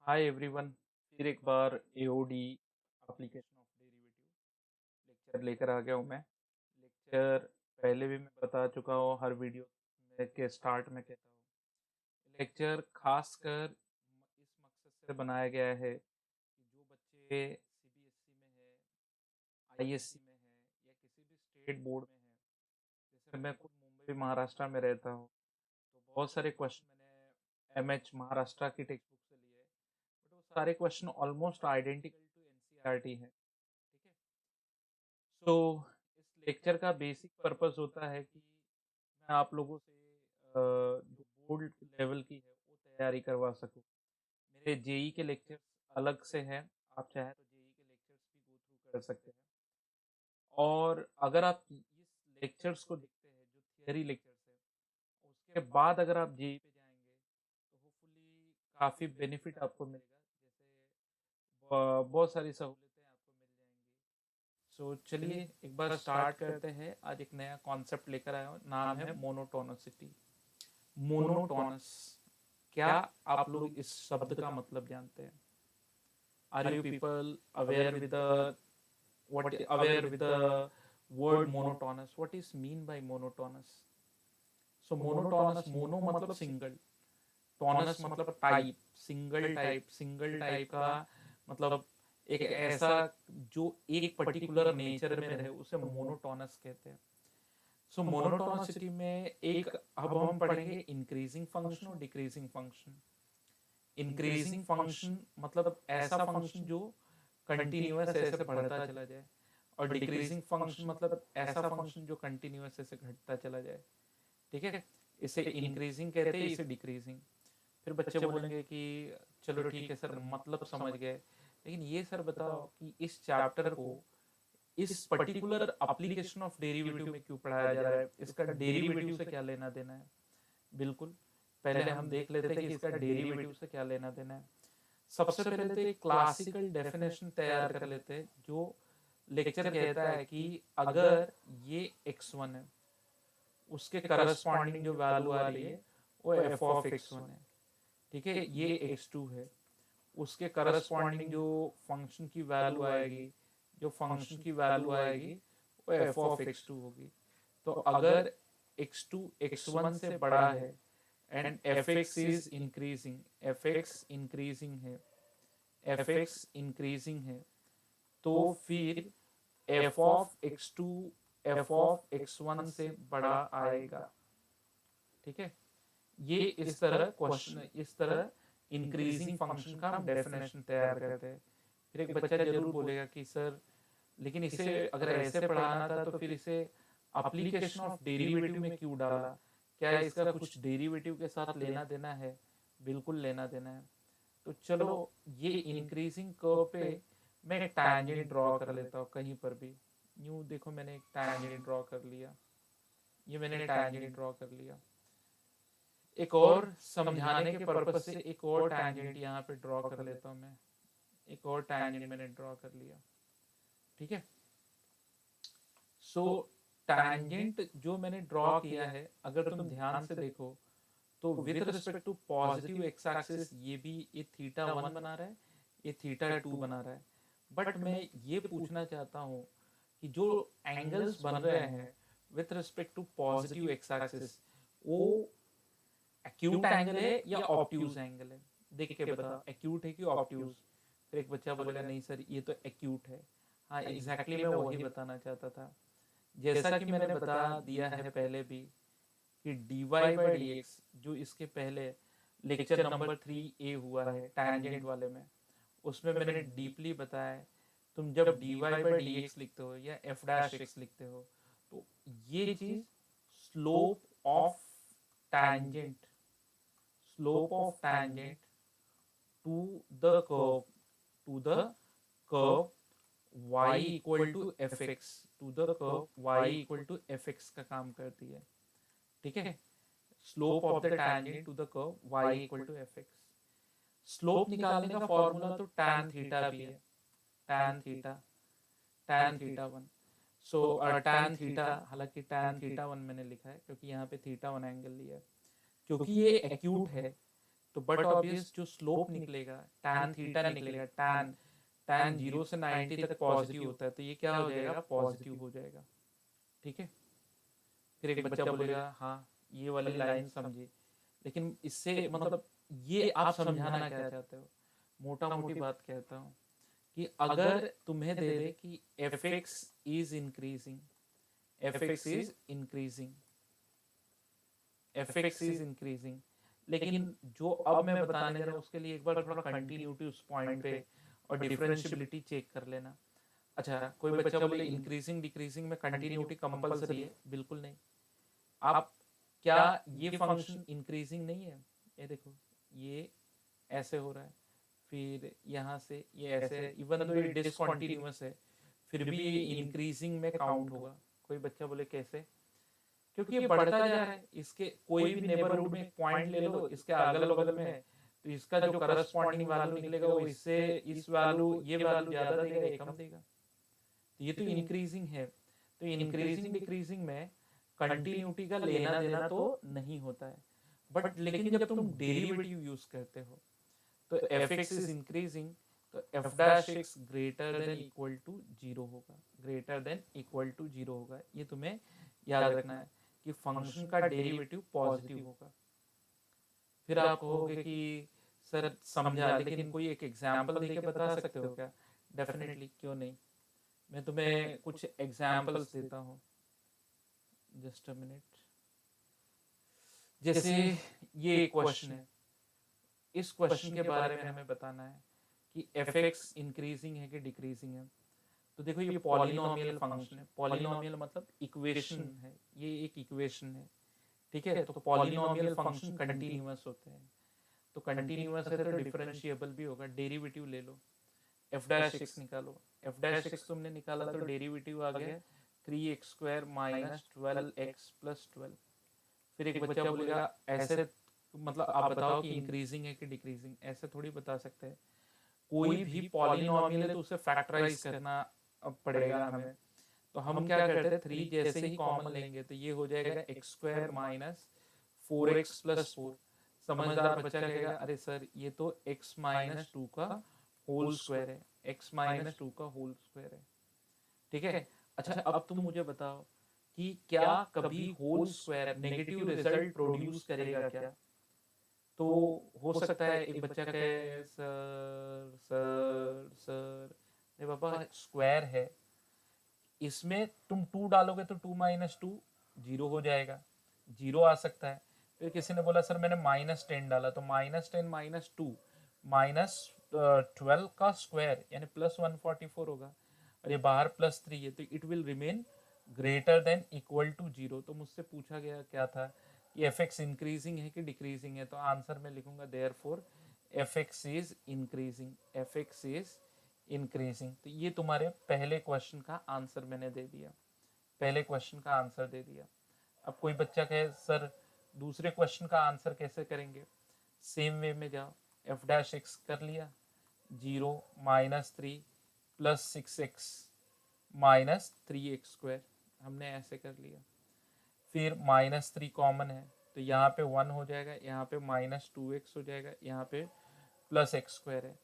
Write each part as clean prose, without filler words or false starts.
हाय everyone. फिर एक बार AOD application of derivative lecture लेकर आ गया हूँ मैं। लेक्चर पहले भी मैं बता चुका हूँ, हर वीडियो में के स्टार्ट में कहता हूँ। लेक्चर खासकर इस मकसद से बनाया गया है कि जो बच्चे सीबीएसई में है, आईएससी में है या किसी भी स्टेट बोर्ड में है, जैसे मैं खुद मुंबई महाराष्ट्र में रहता हूँ, तो बहुत सारे क्वेश्चन मैंने एमएच महाराष्ट्र की टेक्स्ट बुक से लिए, बट वो सारे question almost identical to NCERT है। ठीक है। सो इस लेक्चर का बेसिक पर्पस होता है कि मैं आप लोगों से जो बोर्ड लेवल की है वो तैयारी करवा सकूं। मेरे जेई के लेक्चर्स अलग से हैं, आप चाहे तो जेई के लेक्चर्स भी गो थ्रू कर सकते हैं। और अगर आप इस लेक्चर्स को देखते हैं जो थियरी लेक्चर्स है, उसके बाद अगर आप जेई पे जाएंगे तो होपफुली काफ़ी बेनिफिट आपको मिलेगा। जैसे बहुत सारी सहूलतें आपको मिल जाएंगी। सो चलिए एक बार स्टार्ट करते हैं। आज एक नया कॉन्सेप्ट लेकर आया हूँ, नाम है मोनोटोनसिटी। मोनोटोनस, क्या आप लोग इस शब्द का मतलब जानते हैं? Are you people aware with what aware with the word monotonous? What is mean by monotonous? So monotonous, mono मतलब सिंगल, टोनस मतलब टाइप, सिंगल टाइप का मतलब एक ऐसा जो एक पर्टिकुलर नेचर में रहे उसे मोनोटोनस कहते हैं। सो मोनोटोनसिटी में एक अब हम पढ़ेंगे इंक्रीजिंग फंक्शन और डिक्रीजिंग फंक्शन। इंक्रीजिंग फंक्शन मतलब ऐसा फंक्शन जो कंटिन्यूअस ऐसे बढ़ता चला जाए, और डिक्रीजिंग फंक्शन मतलब ऐसा फंक्शन जो कंटिन्यूअस ऐसे घटता चला जाए। ठीक है। इसे इंक्रीजिंग कहते हैं, इसे डिक्रीजिंग। फिर बच्चे बोलेंगे कि चलो ठीक है सर, मतलब समझ गए, लेकिन ये सर बताओ कि इस चैप्टर को इस पर्टिकुलर एप्लीकेशन ऑफ डेरिवेटिव में क्यों पढ़ाया जा रहा है, इसका डेरिवेटिव से क्या लेना देना है। बिल्कुल, पहले हम देख लेते हैं कि इसका डेरिवेटिव से क्या लेना देना है। सबसे पहले तो एक क्लासिकल डेफिनेशन तैयार कर लेते हैं। जो लेक्चर कहता है कि अगर ये x1 है, उसके करस्पॉन्डिंग जो वैल्यू आ रही है वो एफ ऑफ x1 है। ठीक है, ये x2 है, उसके करस्पॉन्डिंग जो फंक्शन की वैल्यू आएगी, जो फंक्शन की वैल्यू आएगी वो एफ ऑफ x2 होगी। तो अगर x2 x1 से बड़ा है and F x is increasing, f x increasing है, एफ एक्स इंक्रीजिंग है, तो फिर F of x2 F of x1 से बड़ा आएगा। ठीक है, ये इस तरह क्वेश्चन, इस तरह इंक्रीजिंग फंक्शन का हम डेफिनेशन तैयार करते हैं। फिर एक बच्चा जरूर बोलेगा कि सर लेकिन इसे अगर ऐसे पढ़ाना था तो फिर इसे एप्लीकेशन ऑफ डेरिवेटिव में क्यों डाला, क्या इसका कुछ डेरिवेटिव के साथ लेना देना है? बिल्कुल लेना देना है। तो चलो, ये इंक्रीजिंग कर्व पे मैं एक टैंजेंट ड्रॉ कर लेता हूँ कहीं पर भी। यूँ देखो, मैंने एक टैंजेंट ड्रॉ कर लिया, ये मैंने टैंजेंट ड्रॉ कर लिया। एक और समझाने के पर्पज से एक और टैंजेंट यहाँ पे ड्रॉ कर लेता हूँ मैं। एक और टैंजेंट मैंने ड्रॉ कर लिया। ठीक है। सो टैंजेंट जो मैंने ड्रॉ किया है, अगर तुम ध्यान से देखो तो with respect to positive x axis ये भी, ये थीटा 1 बना रहा है, ये थीटा 2 बना रहा है। बट मैं ये पूछना चाहता हूँ कि जो एंगल्स बन रहे हैं with respect to positive x axis, वो एक्यूट एंगल है या ऑब्ट्यूज एंगल है? देख के बताओ, एक्यूट है कि ऑब्ट्यूज? फिर एक बच्चा बोलेगा नहीं सर ये तो एक्यूट है। हाँ एग्जैक्टली, मैं वही बताना चाहता था। जैसा कि मैंने बता दिया है पहले भी कि d y by d x, जो इसके पहले लेक्चर नंबर 3A हुआ है टैंजेंट वाले में, उसमें मैंने डीपली बताया है। तुम जब d y by d x लिखते हो या एफ डैश एक्स लिखते हो, तो ये चीज slope of tangent, slope of tangent to the curve, to the curve y equal to fx, to the curve y equal to fx का काम करती है। ठीक है, slope of the tangent to the curve y equal to f x. Slope निकालने का formula तो tan theta भी है, tan थीटा, tan θ1। सो tan थीटा, हालांकि tan θ1 मैंने लिखा है क्योंकि यहाँ पे θ1 एंगल लिया है। क्योंकि ये एक्यूट है, तो बट ऑब्वियस जो स्लोप निकलेगा tan थीटा निकलेगा, tan 0 से 90 तक पॉजिटिव होता है, तो ये क्या हो जाएगा, पॉजिटिव हो जाएगा। ठीक है, फिर एक बच्चा बोलेगा हाँ ये वाली लाइन समझे, लेकिन इससे मतलब ये आप समझाना क्या चाहते हो? मोटा मोटी बात कहता हूँ कि अगर तुम्हें दे दे कि F x is increasing, f x is increasing, f x is increasing, लेकिन जो अब मैं बताने जा रहा हूँ उसके लिए एक बार थोड़ा कंटिन्यूटी उस पॉइंट पे और डिफरेंशियबिलिटी चेक कर लेना। अच्छा, कोई बच्चा बोले इंक्रीजिंग डिक्रीजिंग में कंटिन्यूटी कंपलसरी है, बिल्कुल नहीं। आप क्या ये फंक्शन इंक्रीजिंग नहीं है? ये देखो, ये ऐसे हो रहा है, फिर यहाँ से ये ऐसे है, इवन दो ये डिसकंटिन्यूअस है, फिर भी ये इंक्रीजिंग में काउंट होगा। कोई बच्चा बोले कैसे? क्योंकि ये बढ़ता जा रहा है, इसके कोई भी नेबरहुड में एक पॉइंट ले लो, इसके अगल बगल में, तो इसका जो करस्पॉन्डिंग वैल्यू निकलेगा वो इससे इस वैल्यू, ये वैल्यू ज्यादा देगा या कम देगा, तो ये तो इंक्रीजिंग है। तो इंक्रीजिंग डिक्रीजिंग में कंटिन्यूटी का लेना देना तो नहीं होता है, बट लेकिन जब तुम डेरिवेटिव यूज करते हो तो एफ एक्स इज इंक्रीजिंग, तो f dash x greater than equal to zero होगा, greater than equal to zero होगा। ये तुम्हें याद रखना है कि फंक्शन का डेरिवेटिव पॉजिटिव होगा। फिर आप कहोगे कि सर समझा, लेकिन कोई एक एग्जाम्पल देके बता सकते हो क्या? डेफिनेटली, क्यों नहीं, मैं तुम्हें कुछ एग्जाम्पल्स देता हूँ। Just a minute. जैसे ये क्वेश्चन है, इस क्वेश्चन के बारे में हमें बताना है कि एफ एक्स इंक्रीजिंग है कि डिक्रीजिंग है। तो देखो ये पॉलिनोमियल फंक्शन है, पॉलिनोमियल मतलब इक्वेशन है, ये एक इक्वेशन है। ठीक है, तो पॉलिनोमियल फंक्शन कंटिन्यूअस होते हैं, तो कंटिन्यूअस है तो डिफरेंशिएबल भी होगा। डेरिवेटिव ले लो, एफ डैश एक्स निकालो, एफ डैश एक्स तुमने निकाला तो डेरिवेटिव आ गया 3x² माइनस 12x प्लस 12। फिर एक बच्चा बोलेगा ऐसे, मतलब आप बताओ कि इंक्रीजिंग है कि डिक्रीजिंग, ऐसे थोड़ी बता सकते हैं। कोई भी पॉलिनोमियल है तो उसे फैक्टराइज करना पड़ेगा हमें, तो हम क्या करते हैं, 3 जैसे ही कॉमन लेंगे तो ये हो जाएगा x² माइनस 4x प्लस 4। समझदार बच्चा कहेगा अरे सर ये तो x माइनस 2 का होल स्क्वायर है, x माइनस 2 का होल स्क्वायर है। ठीक है, अच्छा अब तुम मुझे बताओ कि क्या कभी whole square negative result produce करेगा क्या? तो हो सकता है एक बच्चा कहे सर सर सर, अरे बाबा स्क्वायर है, इसमें तुम 2 डालोगे तो 2 माइनस 2 जीरो हो जाएगा, जीरो आ सकता है। फिर किसी ने बोला सर मैंने -10 डाला, तो -10 माइनस 2 माइनस 12 का स्क्वायर यानी प्लस 144 होगा, और ये बाहर +3 है, तो it will remain greater than equal to zero. तो मुझसे पूछा गया क्या था कि एफ एक्स इंक्रीजिंग है कि डिक्रीजिंग है, तो आंसर में लिखूंगा therefore F x is increasing, f x is increasing. तो ये तुम्हारे पहले क्वेश्चन का आंसर मैंने दे दिया, पहले क्वेश्चन का आंसर दे दिया। अब कोई बच्चा कहे सर दूसरे क्वेश्चन का आंसर कैसे करेंगे? सेम वे में जाओ, एफ डैश एक्स कर लिया, 0 minus 3 plus 6x minus 3x², हमने ऐसे कर लिया। फिर -3 कॉमन है तो यहाँ पे 1 हो जाएगा, यहाँ पे -2x हो जाएगा, यहाँ पे +x² है।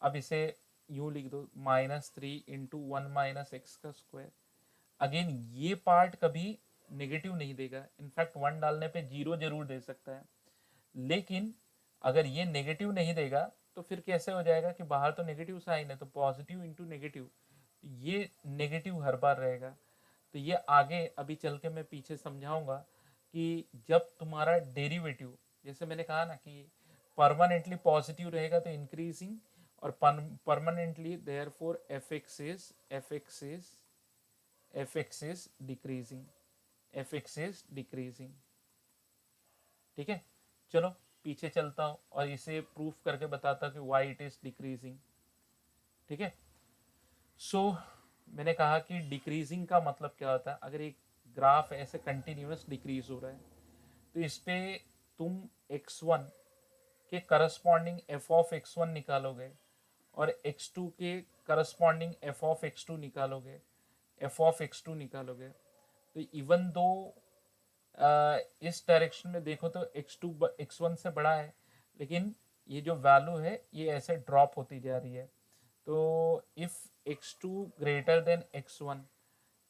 अब इसे यूं लिख दो, -3 इंटू 1 माइनस एक्स का स्क्वायर। अगेन ये पार्ट कभी नेगेटिव नहीं देगा, इनफैक्ट 1 डालने पे 0 जरूर दे सकता है, लेकिन अगर ये नेगेटिव नहीं देगा तो फिर कैसे हो जाएगा कि बाहर तो नेगेटिव साइन है, तो पॉजिटिव इंटू नेगेटिव, ये नेगेटिव हर बार रहेगा। तो ये आगे अभी चल के मैं पीछे समझाऊंगा कि जब तुम्हारा डेरिवेटिव, जैसे मैंने कहा ना कि परमानेंटली पॉजिटिव रहेगा तो इंक्रीजिंग, और permanently therefore F x is decreasing, F x is decreasing. ठीक है, चलो पीछे चलता हूँ और इसे प्रूफ करके बताता हूँ कि वाई इट इज डिक्रीजिंग। ठीक है, सो मैंने कहा कि डिक्रीजिंग का मतलब क्या होता है, अगर एक ग्राफ ऐसे कंटिन्यूस डिक्रीज हो रहा है तो इस पे तुम x1 के करस्पॉन्डिंग f ऑफ x1 निकालोगे और x2 के करस्पॉन्डिंग f ऑफ x2 निकालोगे, f ऑफ x2 निकालोगे, तो इवन दो इस डायरेक्शन में देखो तो x2 x1 से बड़ा है, लेकिन ये जो वैल्यू है ये ऐसे ड्रॉप होती जा रही है। तो if x2 greater than x1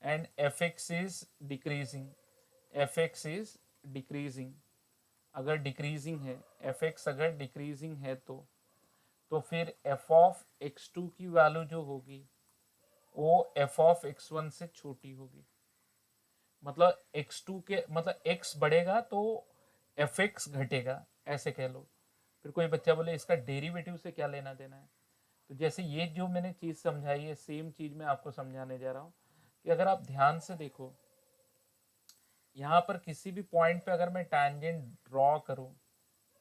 and fx is decreasing, fx is decreasing, अगर डिक्रीजिंग है, fx अगर डिक्रीजिंग है तो फिर f ऑफ x2 की वैल्यू जो होगी वो f ऑफ x1 से छोटी होगी। मतलब x2 के मतलब x बढ़ेगा तो fx घटेगा, ऐसे कह लो। फिर कोई बच्चा बोले इसका डेरिवेटिव से क्या लेना देना है। तो जैसे ये जो मैंने चीज़ समझाई है सेम चीज़ मैं आपको समझाने जा रहा हूँ कि अगर आप ध्यान से देखो, यहाँ पर किसी भी पॉइंट पे अगर मैं टैंजेंट ड्रॉ करूँ,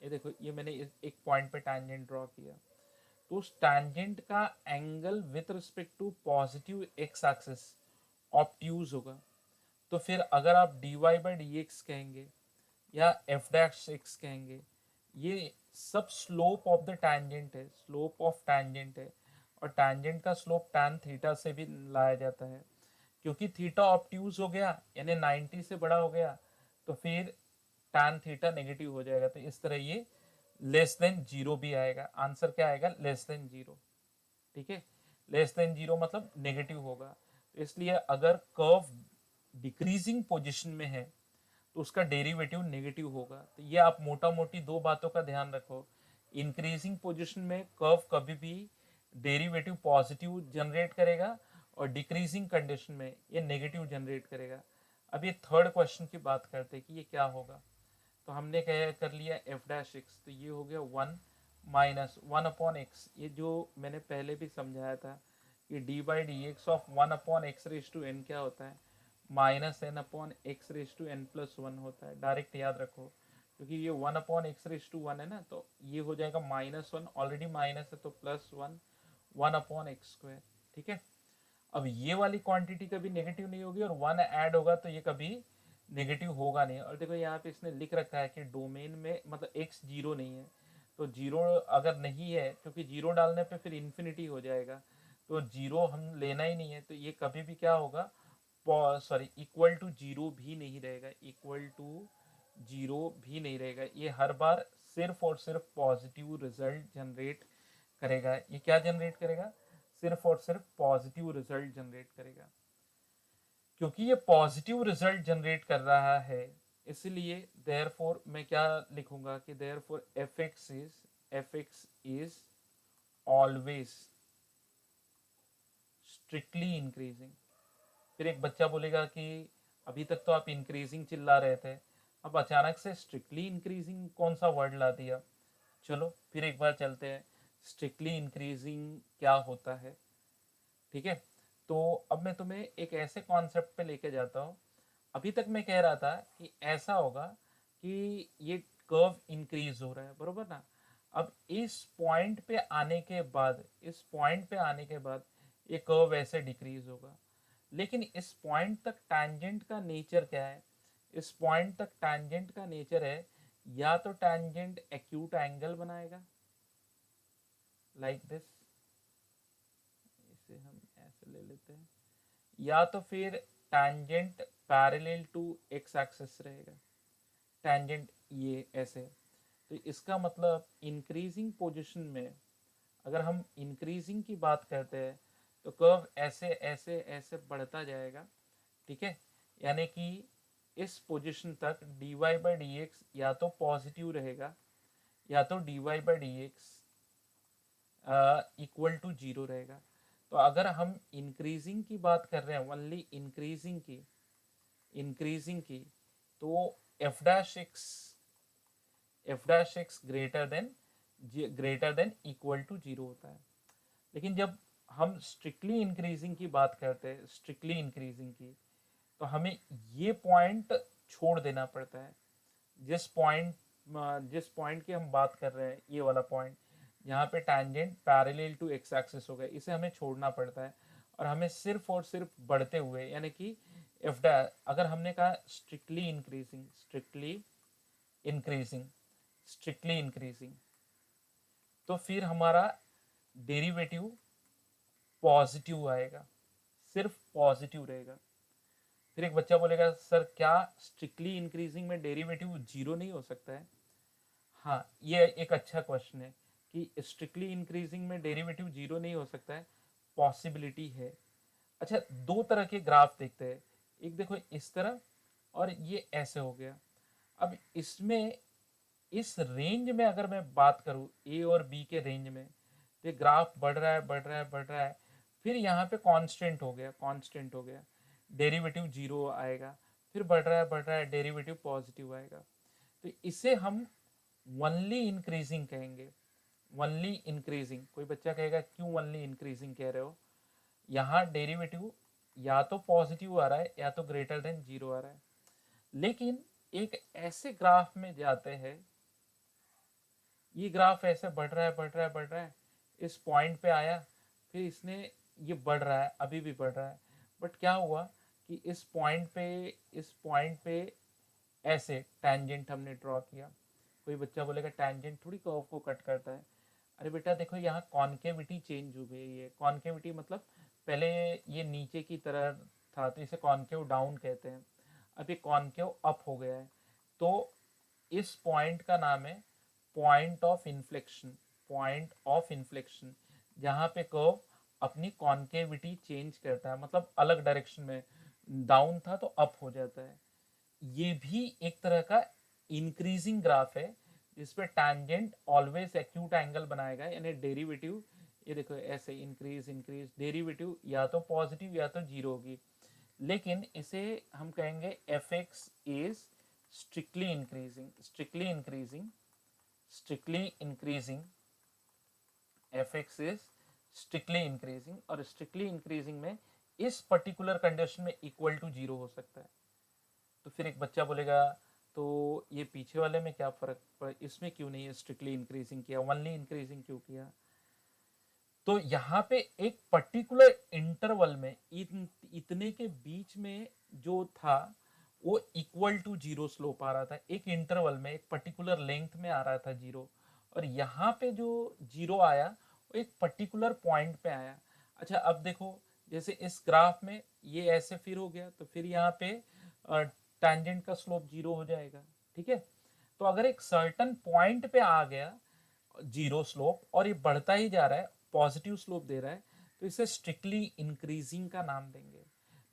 ये देखो ये मैंने एक पॉइंट पे टैंजेंट ड्रॉ किया, तो उस टैंजेंट का angle with respect to positive x axis obtuse होगा। तो फिर अगर आप dy बाई डी एक्स कहेंगे या एफ डैश एक्स कहेंगे, ये सब स्लोप ऑफ द टैंजेंट है, स्लोप ऑफ टैंजेंट है। और टैंजेंट का स्लोप टैन थीटा से भी लाया जाता है, क्योंकि थीटा ऑब्ट्यूज हो गया यानी 90 से बड़ा हो गया तो फिर टैन थीटा नेगेटिव हो जाएगा। तो इस तरह ये लेस देन जीरो भी आएगा। आंसर क्या आएगा? Less than zero. ठीक है, लेस देन जीरो मतलब नेगेटिव होगा। तो इसलिए अगर कर्व डिक्रीजिंग पोजिशन में है तो उसका डेरिवेटिव नेगेटिव होगा। तो ये आप मोटा मोटी दो बातों का ध्यान रखो। इंक्रीजिंग पोजीशन में कर्व कभी भी डेरिवेटिव पॉजिटिव जनरेट करेगा और डिक्रीजिंग कंडीशन में ये नेगेटिव जनरेट करेगा। अब ये थर्ड क्वेश्चन की बात करते हैं कि ये क्या होगा। तो हमने क्या कर लिया एफ डैश एक्स, तो ये हो गया 1 माइनस 1/x। ये जो मैंने पहले भी समझाया था कि d by d x of 1/x raise to n क्या होता है? Minus n upon x raise to n plus one होता है। डायरेक्ट याद रखो, क्योंकि ये 1/x रेज टू 1 है ना, तो ये हो जाएगा -1, ऑलरेडी माइनस है तो +1, 1/x²। ठीक है, अब ये वाली क्वांटिटी कभी नेगेटिव नहीं होगी और 1 ऐड होगा तो ये कभी नेगेटिव होगा नहीं। और देखो यहाँ पे इसने लिख रखा है कि डोमेन में मतलब x जीरो नहीं है, तो जीरो अगर नहीं है, क्योंकि जीरो डालने पे फिर इन्फिनिटी हो जाएगा, तो जीरो हम लेना ही नहीं है, तो ये कभी भी क्या होगा, सॉरी इक्वल टू जीरो भी नहीं रहेगा, इक्वल टू जीरो भी नहीं रहेगा। ये हर बार सिर्फ और सिर्फ पॉजिटिव रिजल्ट जनरेट करेगा। ये क्या जनरेट करेगा? सिर्फ और सिर्फ पॉजिटिव रिजल्ट जनरेट करेगा। क्योंकि ये पॉजिटिव रिजल्ट जनरेट कर रहा है, इसलिए देयरफॉर मैं क्या लिखूंगा कि therefore F x is always strictly increasing. फिर एक बच्चा बोलेगा कि अभी तक तो आप इंक्रीजिंग चिल्ला रहे थे, अब अचानक से स्ट्रिक्टली इंक्रीजिंग कौन सा वर्ड ला दिया। चलो फिर एक बार चलते हैं, स्ट्रिक्टली इंक्रीजिंग क्या होता है। ठीक है, तो अब मैं तुम्हें एक ऐसे कॉन्सेप्ट पे लेके जाता हूँ। अभी तक मैं कह रहा था कि ऐसा होगा कि ये कर्व इंक्रीज हो रहा है, बरोबर ना। अब इस पॉइंट पे आने के बाद, इस पॉइंट पे आने के बाद ये कर्व ऐसे डिक्रीज होगा। लेकिन इस पॉइंट तक टैंजेंट का नेचर क्या है? इस पॉइंट तक टैंजेंट का नेचर है या तो टैंजेंट एक्यूट एंगल बनाएगा लाइक दिस, इसे हम ऐसे ले लेते हैं, या तो फिर tangent parallel to x axis रहेगा, टैंजेंट ये ऐसे। तो इसका मतलब इंक्रीजिंग पोजीशन में अगर हम इंक्रीजिंग की बात करते हैं तो कर्व ऐसे ऐसे ऐसे बढ़ता जाएगा। ठीक है, यानी कि इस पोजीशन तक dy बाई डी एक्स या तो पॉजिटिव रहेगा या तो dy by d x equal to zero रहेगा। तो अगर हम इंक्रीजिंग की बात कर रहे हैं, ओनली इंक्रीजिंग की, तो f dash x greater than equal to zero होता है। लेकिन जब हम स्ट्रिक्टली इंक्रीजिंग की बात करते हैं, स्ट्रिक्टली इंक्रीजिंग की, तो हमें ये पॉइंट छोड़ देना पड़ता है। जिस पॉइंट की हम बात कर रहे हैं, ये वाला पॉइंट यहाँ पे tangent parallel to x axis हो गया, इसे हमें छोड़ना पड़ता है और हमें सिर्फ और सिर्फ बढ़ते हुए, यानी कि एफ डैश, अगर हमने कहा strictly increasing, increasing strictly increasing, तो फिर हमारा डेरिवेटिव पॉजिटिव आएगा, सिर्फ पॉजिटिव रहेगा। फिर एक बच्चा बोलेगा सर क्या स्ट्रिक्टली इंक्रीजिंग में डेरिवेटिव जीरो नहीं हो सकता है? हाँ, ये एक अच्छा क्वेश्चन है कि स्ट्रिक्टली इंक्रीजिंग में डेरिवेटिव जीरो नहीं हो सकता है, पॉसिबिलिटी है। अच्छा, दो तरह के ग्राफ देखते हैं, एक देखो इस तरह और ये ऐसे हो गया। अब इसमें इस रेंज में अगर मैं बात करूं ए और बी के रेंज में, तो ये ग्राफ बढ़ रहा है बढ़ रहा है बढ़ रहा है, फिर यहाँ पे कांस्टेंट हो गया, कांस्टेंट हो गया, डेरिवेटिव जीरो आएगा, फिर बढ़ रहा है डेरिवेटिव पॉजिटिव आएगा। तो इसे हम वनली इंक्रीजिंग कहेंगे, वनली इंक्रीजिंग। कोई बच्चा कहेगा क्यों वनली इंक्रीजिंग कह रहे हो? यहाँ डेरिवेटिव या तो पॉजिटिव आ रहा है या तो ग्रेटर देन जीरो आ रहा है, लेकिन एक ऐसे ग्राफ में जाते हैं, ये ग्राफ ऐसे बढ़ रहा है बढ़ रहा है बढ़ रहा है, इस पॉइंट पे आया, फिर इसने, ये बढ़ रहा है अभी भी बढ़ रहा है, बट क्या हुआ कि इस पॉइंट पे ऐसे टैंजेंट हमने ड्रॉ किया। कोई बच्चा बोलेगा टैंजेंट थोड़ी कर्व को कट करता है। अरे बेटा देखो, यहाँ कॉन्केविटी चेंज हो गई है। कॉन्केविटी मतलब पहले ये नीचे की तरह था तो इसे कॉन्केव डाउन कहते हैं, अब ये कॉन्केव अप हो गया है। तो इस पॉइंट का नाम है point of inflection, point of inflection, जहाँ पे कर्व अपनी कॉन्केविटी चेंज करता है, मतलब अलग डायरेक्शन में, डाउन था तो अप हो जाता है। ये भी एक तरह का इंक्रीजिंग ग्राफ है जिसपे टैंजेंट ऑलवेज एक्यूट एंगल बनाएगा, यानी डेरिवेटिव, ये देखो ऐसे इंक्रीज इंक्रीज, डेरिवेटिव या तो पॉजिटिव या तो जीरो होगी, लेकिन इसे हम कहेंगे F x is strictly increasing, strictly increasing, strictly increasing, f x is strictly increasing, और स्ट्रिक्टली इंक्रीजिंग में इस पर्टिकुलर कंडीशन में इक्वल टू जीरो हो सकता है। तो फिर एक बच्चा बोलेगा तो ये पीछे वाले में क्या फर्क पड़ा, इसमें क्यों नहीं स्ट्रिक्टली इंक्रीजिंग किया, वनली इंक्रीजिंग क्यों किया? तो यहाँ पे एक पर्टिकुलर इंटरवल में इतने के बीच में जो था वो इक्वल टू जीरो स्लोप आ रहा था, एक इंटरवल में एक पर्टिकुलर लेंथ में आ रहा था जीरो, और यहाँ पे जो जीरो आया वो एक पर्टिकुलर पॉइंट पे आया। अच्छा, अब देखो जैसे इस ग्राफ में ये ऐसे फिर हो गया, तो फिर यहाँ पे टैंजेंट का स्लोप जीरो हो जाएगा, ठीक है। तो अगर एक सर्टन पॉइंट पे आ गया जीरो स्लोप और ये बढ़ता ही जा रहा है, पॉजिटिव स्लोप दे रहा है, तो इसे स्ट्रिक्टली इंक्रीजिंग का नाम देंगे।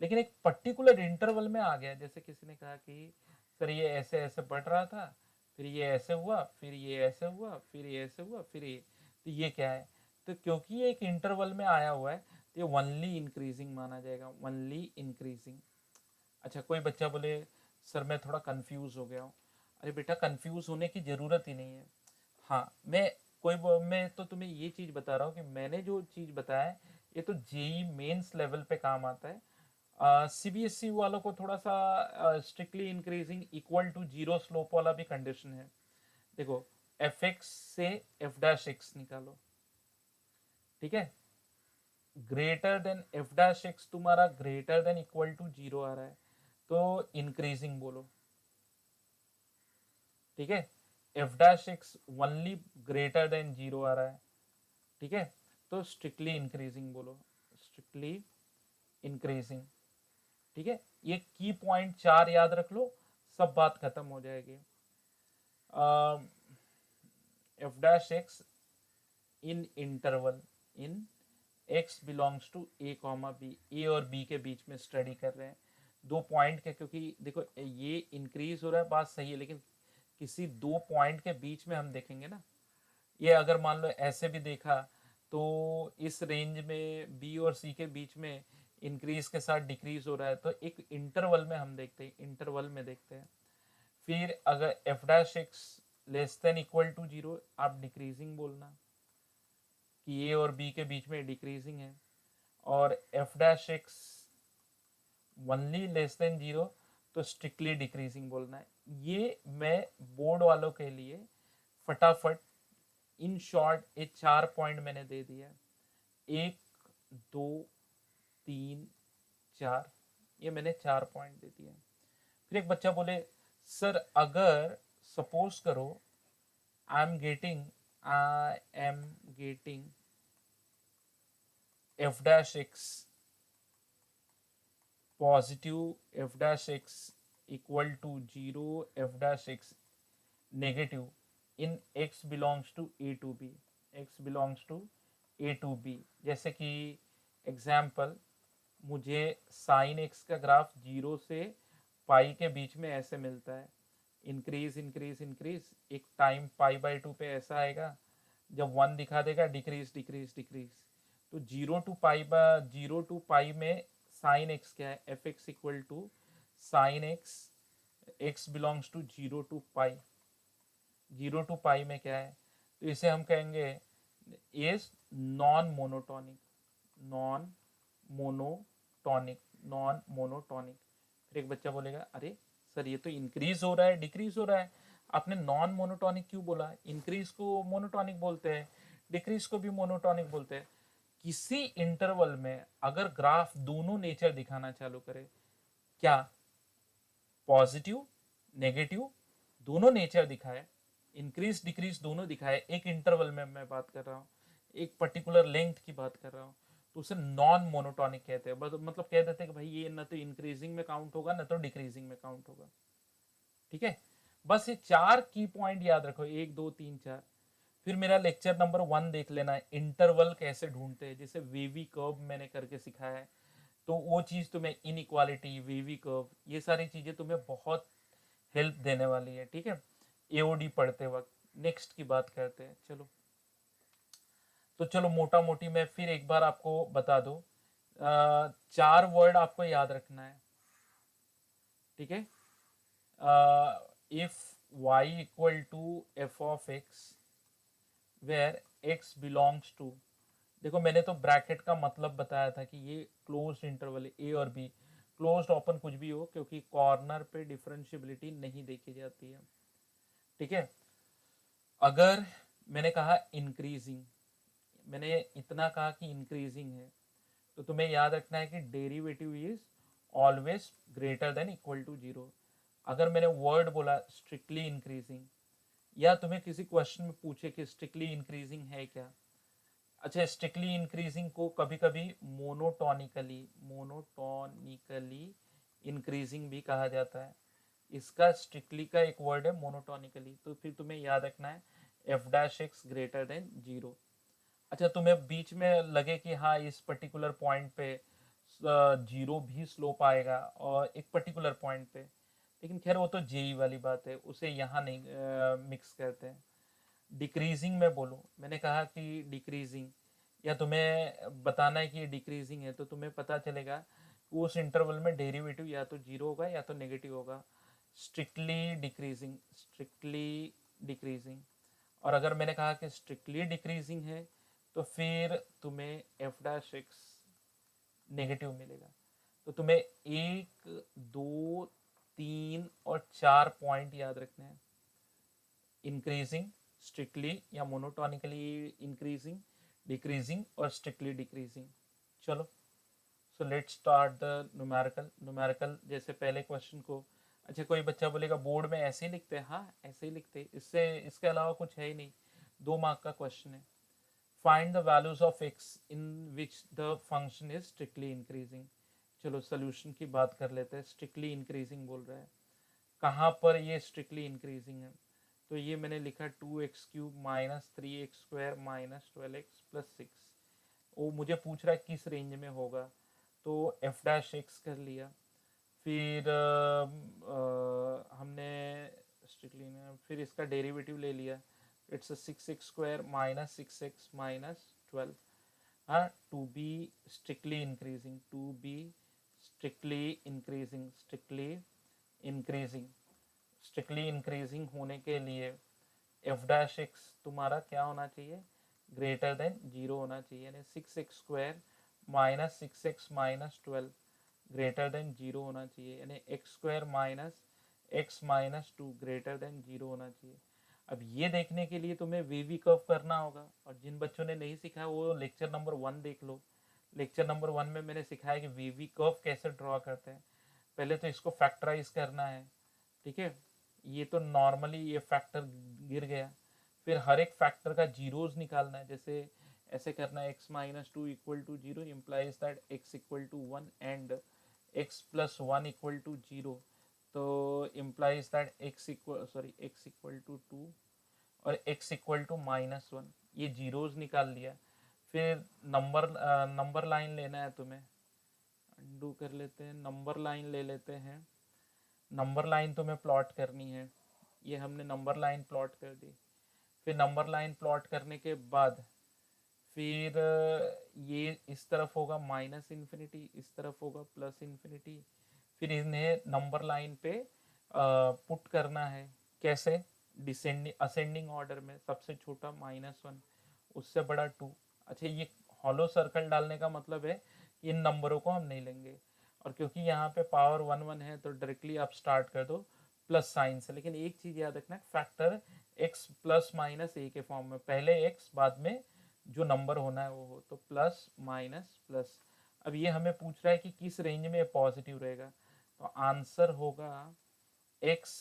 लेकिन एक पर्टिकुलर इंटरवल में आ गया, जैसे किसी ने कहा कि सर ये ऐसे ऐसे बढ़ रहा था, फिर ये ऐसे हुआ, फिर ये ऐसे हुआ, फिर ये ऐसे हुआ, फिर ये, तो ये क्या है? तो क्योंकि ये एक इंटरवल में आया हुआ है तो ये वनली इंक्रीजिंग माना जाएगा, वनली इंक्रीजिंग। अच्छा, कोई बच्चा बोले सर मैं थोड़ा कंफ्यूज हो गया हूँ। अरे बेटा, कंफ्यूज होने की जरूरत ही नहीं है। हाँ, मैं तो तुम्हें ये चीज बता रहा हूँ कि मैंने जो चीज बताया है ये तो जेई मेंस लेवल पे काम आता है। सीबीएसई वालों को थोड़ा सा strictly increasing equal to zero slope वाला भी कंडीशन है। देखो, एफ एक्स से एफ डैश एक्स निकालो, ठीक है, greater than f dash x तुम्हारा greater than equal to zero आ रहा है तो इंक्रीजिंग बोलो, ठीक है। F dash x only greater than zero आ रहा है, ठीक है, तो स्ट्रिक्टली इंक्रीजिंग बोलो, स्ट्रिक्टली इंक्रीजिंग, ठीक है। ये की पॉइंट चार याद रख लो, सब बात खत्म हो जाएगी। F dash x in interval, in x belongs to a comma b, a और बी के बीच में स्टडी कर रहे हैं, दो पॉइंट के, क्योंकि देखो ये इंक्रीज हो रहा है, बात सही है, लेकिन किसी दो पॉइंट के बीच में हम देखेंगे ना। ये अगर मान लो ऐसे भी देखा तो इस रेंज में बी और सी के बीच में इंक्रीज के साथ डिक्रीज हो रहा है, तो एक इंटरवल में हम देखते हैं, इंटरवल में देखते हैं। फिर अगर f dash x less than equal to zero, आप डिक्रीजिंग बोलना कि ए और बी के बीच में डिक्रीजिंग है, और F dash x only less than zero तो स्ट्रिक्टली डिक्रीजिंग बोलना है। ये मैं बोर्ड वालों के लिए फटाफट इन शॉर्ट ये चार पॉइंट मैंने दे दिया, एक, दो, तीन, चार, ये मैंने चार पॉइंट दे दिया। फिर एक बच्चा बोले सर अगर सपोज करो I am getting f dash x positive, f dash x equal to zero, f dash x negative, in x belongs to a to b, x belongs to a to b. जैसे कि example, मुझे sign x का graph 0 से पाई के बीच में ऐसे मिलता है, इंक्रीज इंक्रीज इंक्रीज, एक टाइम पाई/2 पे ऐसा आएगा, जब 1 दिखा देगा डिक्रीज डिक्रीज डिक्रीज। तो 0 टू पाई में साइन एक्स क्या है, f x equal to sine x, x belongs to 0 to pi. 0 to pi में क्या है, तो इसे हम कहेंगे is non monotonic, non monotonic, non monotonic. फिर एक बच्चा बोलेगा अरे सर ये तो इंक्रीज हो रहा है डिक्रीज हो रहा है, आपने नॉन मोनोटॉनिक क्यों बोला? इंक्रीज को मोनोटॉनिक बोलते हैं, डिक्रीज को भी मोनोटॉनिक बोलते हैं। किसी इंटरवल में अगर ग्राफ दोनों नेचर दिखाना चालू करे, क्या पॉजिटिव नेगेटिव दोनों नेचर दिखाए, इंक्रीज डिक्रीज दोनों दिखाए, एक इंटरवल में मैं बात कर रहा हूँ, एक पर्टिकुलर लेंथ की बात कर रहा हूँ, तो उसे नॉन मोनोटॉनिक कहते हैं। मतलब कह देते हैं कि भाई ये न तो इंक्रीजिंग में काउंट होगा न तो डिक्रीजिंग में काउंट होगा। ठीक है, बस ये 4 की पॉइंट याद रखो, 1 2 3 4। फिर मेरा लेक्चर नंबर 1 देख लेना है, इंटरवल कैसे ढूंढते हैं, जैसे वेवी कर्व मैंने करके सिखाया है, तो वो चीज तुम्हें इनइक्वालिटी, वेवी कर्व, ये सारी चीजें तुम्हें बहुत हेल्प देने वाली है। ठीक है, एओडी पढ़ते वक्त। नेक्स्ट की बात करते हैं, चलो। तो चलो मोटा मोटी मैं फिर एक बार आपको बता दूं, 4 वर्ड आपको याद रखना है। ठीक है, if y equal to f of x where x belongs to, देखो मैंने तो ब्रैकेट का मतलब बताया था कि ये क्लोज्ड इंटरवल है, ए और बी, क्लोज्ड ओपन कुछ भी हो, क्योंकि कॉर्नर पे डिफरेंशियबिलिटी नहीं देखी जाती है। ठीक है, अगर मैंने कहा इंक्रीजिंग, मैंने इतना कहा कि इंक्रीजिंग है, तो तुम्हें याद रखना है कि derivative is always greater than equal to 0। अगर मैंने वर्ड बोला स्ट्रिक्टली इंक्रीजिंग, या तुम्हें किसी क्वेश्चन में पूछे कि स्ट्रिक्टली इंक्रीजिंग है क्या, अच्छा स्ट्रिक्टली इंक्रीजिंग को कभी कभी मोनोटोनिकली, मोनोटोनिकली इंक्रीजिंग भी कहा जाता है। इसका स्ट्रिक्टली का एक वर्ड है मोनोटोनिकली, तो फिर तुम्हें याद रखना है f dash x greater than 0। अच्छा तुम्हें बीच में लगे कि हाँ इस पर्टिकुलर पॉइंट पे 0 भी स्लोप आएगा और एक पर्टिकुलर पॉइंट पे, लेकिन खैर वो तो जेई वाली बात है, उसे यहाँ नहीं मिक्स करते हैं। डिक्रीजिंग में बोलो, मैंने कहा कि डिक्रीजिंग, या तुम्हें बताना है कि ये डिक्रीजिंग है, तो तुम्हें पता चलेगा कि उस इंटरवल में डेरिवेटिव या तो 0 होगा या तो नेगेटिव होगा। Strictly decreasing, strictly decreasing. और अगर मैंने कहा कि स्ट्रिक्टली डिक्रीजिंग है, तो फिर तुम्हें एफ डैश एक्स नेगेटिव मिलेगा। तो तुम्हें 1 2 3 और 4 पॉइंट याद रखने हैं, इंक्रीजिंग, स्ट्रिक्टली या मोनोटोनिकली इंक्रीजिंग, डिक्रीजिंग और स्ट्रिक्टली डिक्रीजिंग। चलो, so let's start the numerical. Numerical जैसे पहले क्वेश्चन को, अच्छा कोई बच्चा बोलेगा बोर्ड में ऐसे ही लिखते हैं, हाँ ऐसे ही लिखते हैं, इससे इसके अलावा कुछ है ही नहीं, 2 मार्क का क्वेश्चन है। Find the values of x in which the function is strictly increasing. चलो सोल्यूशन की बात कर लेते हैं। स्ट्रिक्टली इंक्रीजिंग बोल रहा है, कहाँ पर ये स्ट्रिक्टली इंक्रीजिंग है, तो ये मैंने लिखा 2x³ minus 3x² minus 12x plus 6। वो मुझे पूछ रहा है किस रेंज में होगा, तो एफ डैश एक्स कर लिया। फिर हमने स्ट्रिक्टली, फिर इसका डेरिवेटिव ले लिया, it's 6x² minus 6x minus 12। हाँ, to be strictly increasing, to be strictly increasing, strictly increasing, strictly increasing होने के लिए एफ डैश एक्स तुम्हारा क्या होना चाहिए, ग्रेटर देन 0 होना चाहिए, यानी 6x² minus 6x minus 12 greater than 0 होना चाहिए, यानी x² minus x minus 2 greater than 0 होना चाहिए। अब ये देखने के लिए तुम्हें वीवी कर्व करना होगा, और जिन बच्चों ने नहीं सीखा वो लेक्चर नंबर 1 देख लो। लेक्चर नंबर 1 में मैंने सिखाया कि वीवी कर्व कैसे ड्रॉ करते हैं। पहले तो इसको फैक्टराइज करना है। ठीक है, ये तो नॉर्मली ये फैक्टर गिर गया, फिर हर एक फैक्टर का जीरोज निकालना है। जैसे ऐसे करना है, x minus 2 equal to 0 implies that x equal to 1 and x plus 1 equal to 0, तो implies that x equal to 2, और x इक्वल टू -1, ये जीरोज निकाल लिया। फिर नंबर लाइन लेना है तुम्हें, अंडू कर लेते हैं, नंबर लाइन ले लेते हैं। नंबर लाइन तुम्हें प्लॉट करनी है, ये हमने नंबर लाइन प्लॉट कर दी। फिर नंबर लाइन प्लॉट करने के बाद फिर ये इस तरफ होगा -इन्फिनिटी, इस तरफ होगा +इन्फिनिटी। फिर इन्हें नंबर लाइन पे पुट करना है, कैसे? डिसेंडिंग असेंडिंग ऑर्डर में, सबसे छोटा -1, उससे बड़ा 2। अच्छा, ये हॉलो सर्कल डालने का मतलब है कि इन नंबरों को हम नहीं लेंगे, और क्योंकि यहाँ पे पावर 1 1 है तो डायरेक्टली आप स्टार्ट कर दो प्लस साइन से। लेकिन एक चीज याद रखना, फैक्टर x प्लस माइनस ए के फॉर्म में, पहले x बाद में जो नंबर होना है वो हो, तो प्लस माइनस प्लस। अब ये हमें पूछ रहा है कि किस रेंज में पॉजिटिव रहेगा, तो आंसर होगा x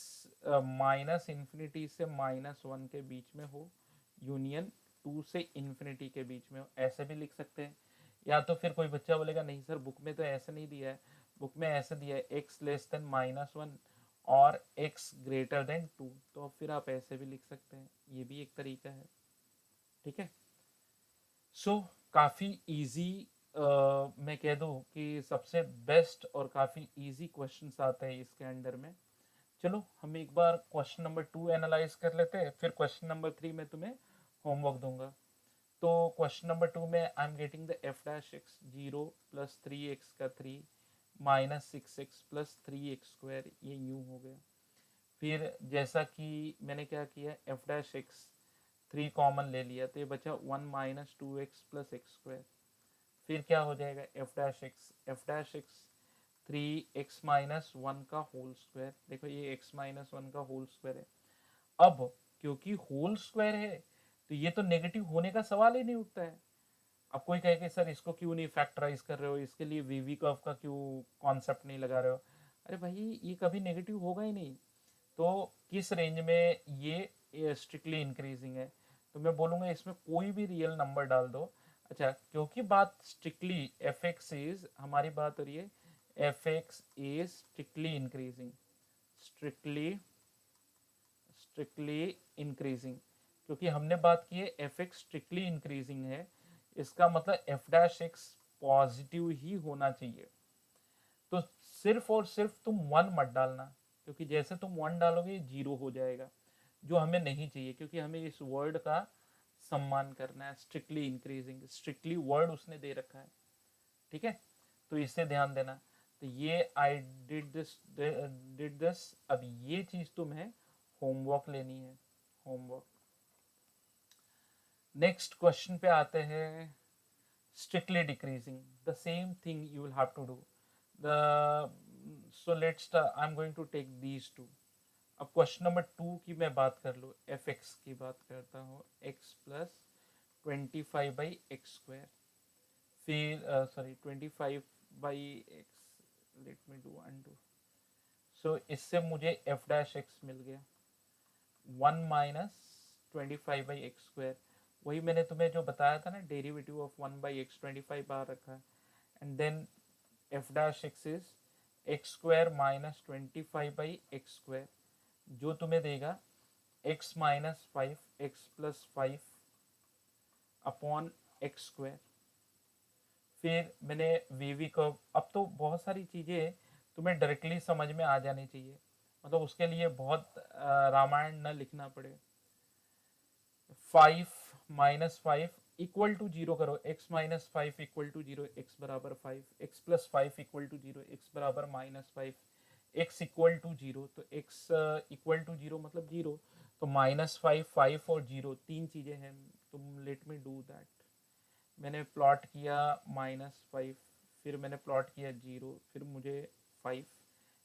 -इन्फिनिटी से -1 के बीच में हो, यूनियन 2 से इन्फिनिटी के बीच में हो, ऐसे भी लिख सकते हैं। या तो फिर कोई बच्चा बोलेगा नहीं सर बुक में तो ऐसे नहीं दिया है, बुक में ऐसे दिया है x लेस देन -1 और x ग्रेटर देन 2, तो फिर आप ऐसे भी लिख सकते हैं, ये भी एक तरीका है। ठीक है, सो काफ़ी इजी, मैं कह दूं कि सबसे बेस्ट और काफ़ी इजी क्वेश्चंस आते हैं इसके अंडर में। चलो हम एक बार क्वेश्चन नंबर 2 एनालाइज कर लेते हैं, फिर क्वेश्चन नंबर 3 में तुम्हें होमवर्क दूंगा। तो क्वेश्चन नंबर 2 में आई am getting the f dash x 0 plus 3x का 3 माइनस 6x प्लस 3x², ये यूं हो गया। फिर जैसा कि मैंने क्या किया, f डैश x 3 कॉमन ले लिया तो ये बचा 1 माइनस 2x प्लस x²। फिर क्या हो जाएगा, f dash x 3x minus 1 का होल स्क्वायर। देखो ये x माइनस 1 का होल स्क्वायर है। अब क्योंकि होल स्क्वायर है तो ये तो नेगेटिव होने का सवाल ही नहीं उठता है। अब कोई कहे कि सर इसको क्यों नहीं फैक्टराइज कर रहे हो, इसके लिए वीवी कर्व का क्यों कॉन्सेप्ट नहीं लगा रहे हो? अरे भाई ये कभी नेगेटिव होगा ही नहीं। तो किस रेंज में ये स्ट्रिक्टली इंक्रीजिंग है, तो मैं बोलूँगा इसमें कोई भी रियल नंबर डाल दो। अच्छा, क्योंकि बात स्ट्रिक्टली एफ एक्स इज, हमारी बात हो रही है f x is strictly increasing, strictly strictly increasing, क्योंकि हमने बात की है एफ एक्स स्ट्रिक्टली इंक्रीजिंग है, इसका मतलब एफ डैश एक्स पॉजिटिव ही होना चाहिए। तो सिर्फ और सिर्फ तुम 1 मत डालना, क्योंकि जैसे तुम 1 डालोगे 0 हो जाएगा, जो हमें नहीं चाहिए, क्योंकि हमें इस वर्ड का सम्मान करना है। स्ट्रिक्टली इंक्रीजिंग, स्ट्रिक्टली वर्ड उसने दे रखा है। ठीक है, तो इससे ध्यान देना। तो ये आई डिड दिस। अब ये चीज तुम्हें होमवर्क लेनी है, होमवर्क। नेक्स्ट क्वेश्चन पे आते हैं, strictly decreasing, the same thing you will have to do. The so let's I'm going to take these two. अब क्वेश्चन नंबर 2 की मैं बात कर लूँ, एफ एक्स की बात करता हूँ, x प्लस 25/x², फिर sorry 25/x, let me do undo. So इससे मुझे f डैश x मिल गया 1 माइनस 25/x²। वही मैंने तुम्हें जो बताया था ना, डेरिवेटिव ऑफ 1/x 25 बार रखा है, and then f dash x is x² minus 25/x², जो तुम्हें देगा x minus 5 x plus 5 upon x²। फिर मैंने वीवी कर्व, अब तो बहुत सारी चीज़ें तुम्हें डायरेक्टली समझ में आ जानी चाहिए, मतलब उसके लिए बहुत रामायण न लिखना पड़े। 5 माइनस 5 इक्वल टू 0 करो, x minus 5 equal to 0, x बराबर 5, x plus 5 equal to 0, x बराबर -5, x इक्वल टू 0, तो x इक्वल टू 0 मतलब 0, तो -5 5 और 0 तीन चीज़ें हैं। तुम लेट मी डू दैट। मैंने प्लॉट किया -5, फिर मैंने प्लॉट किया 0, फिर मुझे 5,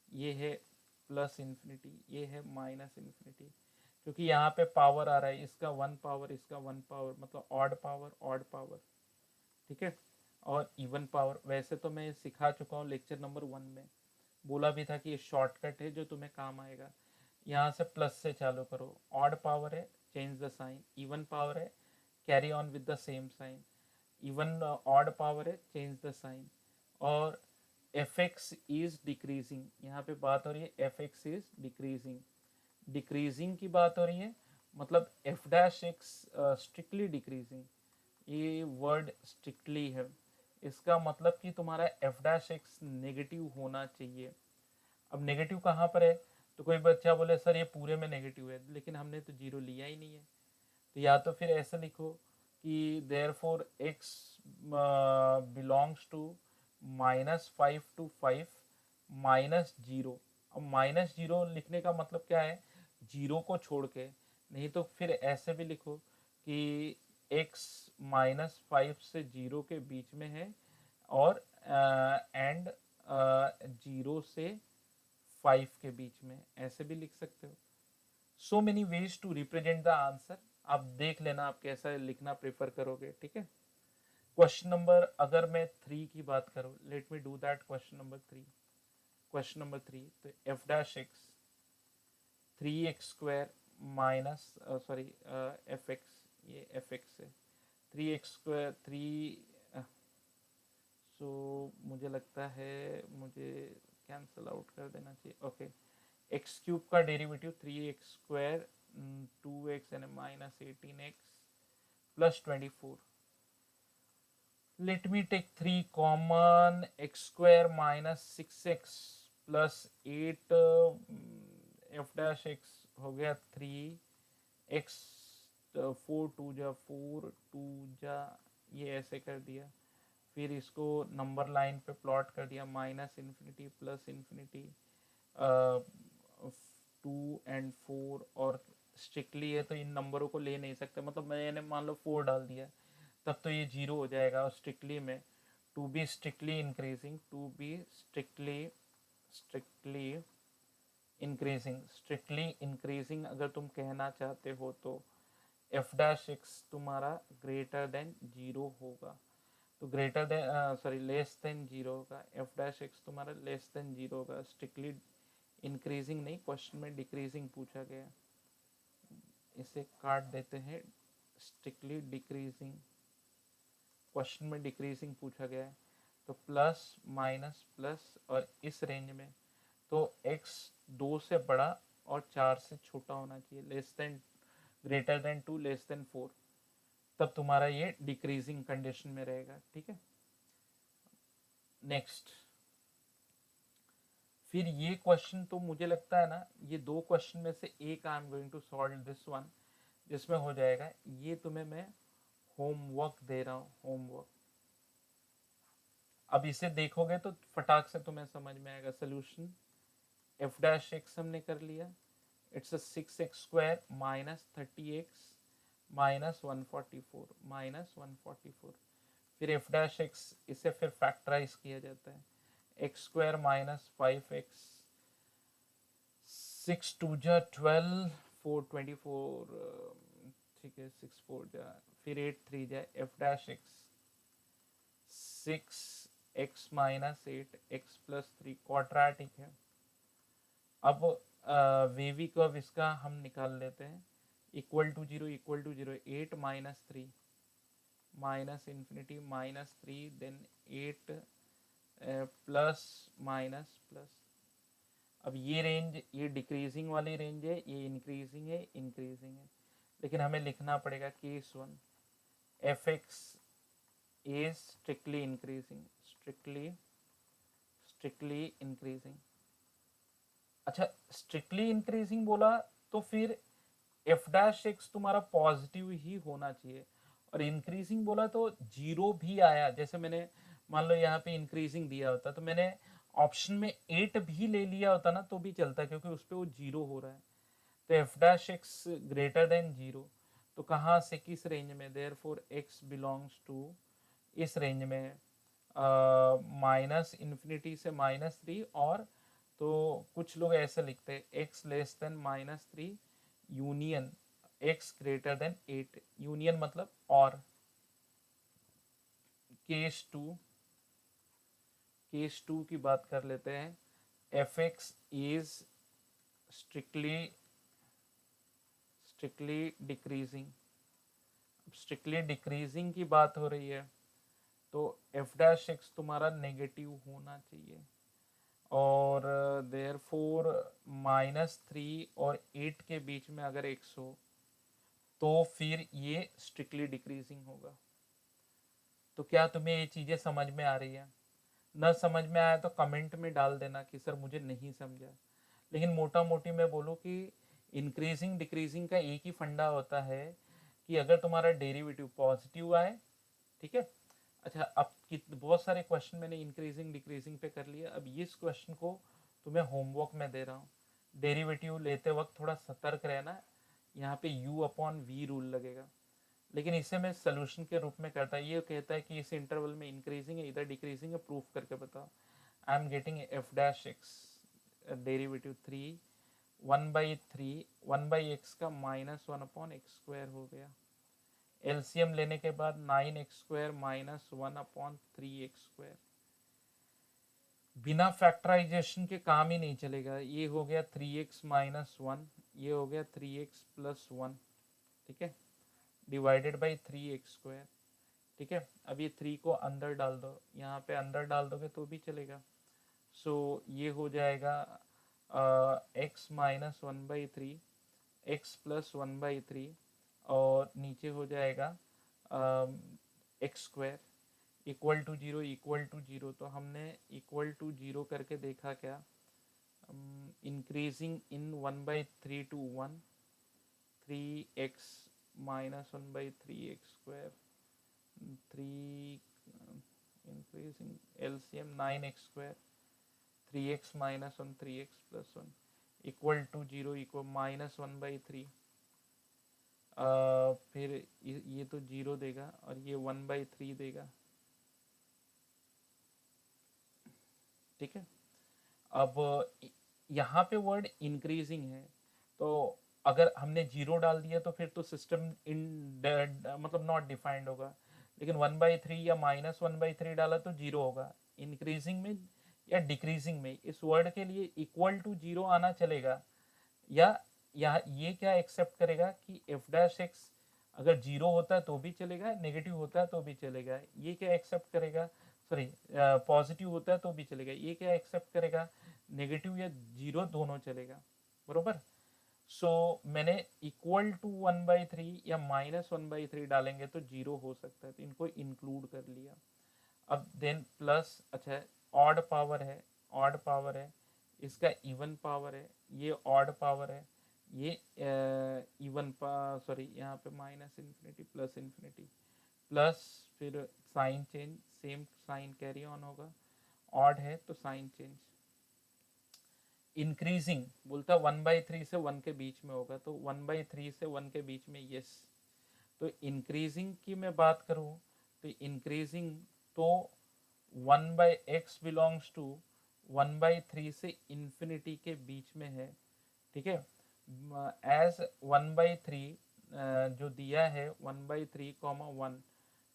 ये है प्लस इन्फिनिटी, ये है माइनस इन्फिनिटी, क्योंकि यहाँ पे पावर आ रहा है, इसका 1 पावर, इसका 1 पावर, मतलब ऑड पावर ऑड पावर। ठीक है, और इवन पावर वैसे तो मैं सिखा चुका हूँ लेक्चर नंबर 1 में, बोला भी था कि ये शॉर्टकट है जो तुम्हें काम आएगा। यहाँ से प्लस से चालू करो, ऑड पावर है change the sign, even power है carry on with the same sign, even odd power है चेंज द साइन, और एफ एक्स इज डिक्रीजिंग, यहाँ पे बात हो रही है f x is decreasing, decreasing की बात हो रही है, मतलब f dash x strictly decreasing, ये वर्ड स्ट्रिक्टली है, इसका मतलब कि तुम्हारा एफ डैश एक्स नेगेटिव होना चाहिए। अब नेगेटिव कहाँ पर है, तो कोई बच्चा बोले सर ये पूरे में नेगेटिव है, लेकिन हमने तो जीरो लिया ही नहीं है। तो या तो फिर ऐसे लिखो कि therefore x belongs to -5 to 5 -0। अब -0 लिखने का मतलब क्या है, जीरो को छोड़ के, नहीं तो फिर ऐसे भी लिखो कि x -5 से 0 के बीच में है, और एंड 0 से 5 के बीच में, ऐसे भी लिख सकते हो। So many ways to represent the answer, आप देख लेना आप कैसा लिखना प्रेफर करोगे, ठीक है। क्वेश्चन नंबर, अगर मैं 3 की बात करूं, late me do that. Question number 3, question number 3, तो f dash x 3x² minus, sorry, F x, ये एफ एक्स है 3x², 3, सो मुझे लगता है मुझे कैंसल आउट कर देना चाहिए। ओके, एक्स क्यूब का डेरिवेटिव 3x², 2x यानी -18x +24। Let me take 3 common, x² -6x +8, f dash x हो गया 3x, 4 2 जा 4 2 जा, ये ऐसे कर दिया। फिर इसको नंबर लाइन पे प्लॉट कर दिया, -∞ +∞, 2 और 4, और स्ट्रिक्टली है तो इन नंबरों को ले नहीं सकते, मतलब मैंने मान लो 4 डाल दिया तब तो ये 0 हो जाएगा। और स्ट्रिक्टली में to be strictly increasing, to be strictly increasing अगर तुम कहना चाहते हो तो एफ डैश एक्स तुम्हारा ग्रेटर देन 0 होगा, तो greater than, sorry, less than 0 होगा। एफ डैश एक्स तुम्हारा लेस देन 0 होगा। स्ट्रिक्टली इंक्रीजिंग नहीं, क्वेश्चन में डिक्रीजिंग पूछा गया, इसे काट देते हैं। स्ट्रिक्टली डिक्रीजिंग, क्वेश्चन में डिक्रीजिंग पूछा गया है, तो प्लस माइनस प्लस, और इस रेंज में तो x 2 से बड़ा और 4 से छोटा होना चाहिए, less than, greater than 2, less than 4, तब तुम्हारा ये डिक्रीजिंग कंडीशन में रहेगा, ठीक है। नेक्स्ट, फिर ये क्वेश्चन तो मुझे लगता है ना, ये 2 क्वेश्चन में से एक I am going to solve this one, जिसमें हो जाएगा। ये तुम्हें मैं होमवर्क दे रहा हूँ, होमवर्क। अब इसे देखोगे तो फटाक से तुम्हें समझ में आएगा सोल्यूशन। एफ डैश एक्स हमने कर लिया, इट्स 6x² -30x -144, फिर एफ डैश एक्स, इसे फिर फैक्टराइज किया जाता है, x² -5x, 6 2 जा 12, 4 24, ठीक है, 6 4 जा, फिर 8 3 जा, F dash x 6x -8x +3 quadratic है। अब वेवी कर्व इसका हम निकाल लेते हैं, equal to zero, 8 -3 -∞ -3, then 8 plus minus plus. अब ये रेंज, ये डिक्रीजिंग वाली रेंज है, ये इंक्रीजिंग है, लेकिन हमें लिखना पड़ेगा case 1, F x is strictly increasing, strictly increasing. अच्छा, स्ट्रिक्टली इंक्रीजिंग बोला तो फिर एफ डैश एक्स तुम्हारा पॉजिटिव ही होना चाहिए, और इंक्रीजिंग बोला तो 0 भी आया, जैसे मैंने मान लो यहाँ पे इंक्रीजिंग दिया होता तो मैंने ऑप्शन में 8 भी ले लिया होता ना तो भी चलता, क्योंकि उस पर वो 0 हो रहा है। तो f dash x greater than 0, तो कहाँ से, किस रेंज में, therefore x belongs to इस रेंज में, -∞ से -3, और तो कुछ लोग ऐसे लिखते हैं x less than -3 union x greater than 8, union मतलब और। केस 2 की बात कर लेते हैं, F x is strictly decreasing. Strictly decreasing की बात हो रही है तो एफ डैश एक्स तुम्हारा नेगेटिव होना चाहिए, और देयर फोर -3 और 8 के बीच में अगर x हो तो फिर ये स्ट्रिक्टली डिक्रीजिंग होगा। तो क्या तुम्हें ये चीज़ें समझ में आ रही है? न समझ में आया तो कमेंट में डाल देना कि सर मुझे नहीं समझा। लेकिन मोटा मोटी मैं बोलूँ कि इंक्रीजिंग डिक्रीजिंग का एक ही फंडा होता है कि अगर तुम्हारा डेरिवेटिव पॉजिटिव आए, ठीक है। अच्छा, अब बहुत सारे क्वेश्चन मैंने इंक्रीजिंग डिक्रीजिंग पे कर लिया। अब इस क्वेश्चन को तुम्हें होमवर्क में दे रहा हूँ। डेरिवेटिव लेते वक्त थोड़ा सतर्क रहना, यहाँ पे u अपॉन वी रूल लगेगा। लेकिन इसे मैं सोल्यूशन के रूप में करता है, ये कहता है कि इस इंटरवल में इंक्रीजिंग है इधर डिक्रीजिंग है, प्रूफ करके बताओ। आई am getting f dash x derivative 3 1/3 1/x का -1 अपॉन एक्स स्क्वायर हो गया। एलसीएम लेने के बाद 9x square -1 upon 3x square. बिना फैक्टराइजेशन के काम ही नहीं चलेगा। ये हो गया 3x - 1, ये हो गया 3x + 1, ठीक है, डिवाइडेड बाई 3x स्क्वायर, ठीक है। अब ये 3 को अंदर डाल दो, यहाँ पे अंदर डाल दोगे तो भी चलेगा। सो ये हो जाएगा x - 1/3 x + 1/3 और नीचे हो जाएगा एक्स स्क्वायर इक्वल टू 0 तो हमने इक्वल टू 0 करके देखा क्या, increasing in 1/3 to 1 3x - 1/3x square 3 increasing LCM 9x square 3x - 1 3x + 1 equal to 0 equal -1/3 फिर ये तो 0 देगा और ये 1/3 देगा, ठीक है। अब यहाँ पे वर्ड इंक्रीजिंग है, तो अगर हमने 0 डाल दिया तो फिर तो सिस्टम इन मतलब नॉट डिफाइंड होगा। लेकिन 1/3 या -1/3 डाला तो 0 होगा। इंक्रीजिंग में या डिक्रीजिंग में इस वर्ड के लिए इक्वल टू 0 आना चलेगा, या ये क्या एक्सेप्ट करेगा कि एफ डैश एक्स अगर 0 होता है तो भी चलेगा, नेगेटिव होता है तो भी चलेगा। ये क्या एक्सेप्ट करेगा, सॉरी पॉजिटिव होता है तो भी चलेगा। ये क्या एक्सेप्ट करेगा, नेगेटिव या 0 दोनों चलेगा, बरोबर। सो मैंने इक्वल टू 1/3 या -1/3 डालेंगे तो 0 हो सकता है, तो इनको इंक्लूड कर लिया। अब देन प्लस, अच्छा ऑड पावर है, ऑड पावर है, इसका इवन पावर है, ये ऑड पावर है, ये इवन सॉरी यहाँ पे -∞ +∞ प्लस फिर sign change, same sign carry on होगा, ऑड है तो साइन चेंज। इंक्रीजिंग बोलता 1/3 से 1 के बीच में होगा, तो 1/3 से 1 के बीच में यस। तो इंक्रीजिंग की मैं बात करूं तो इंक्रीजिंग तो 1/x बिलोंग्स टू 1/3 से इंफिनिटी के बीच में है, ठीक है। एज 1/3 जो दिया है 1/3, 1,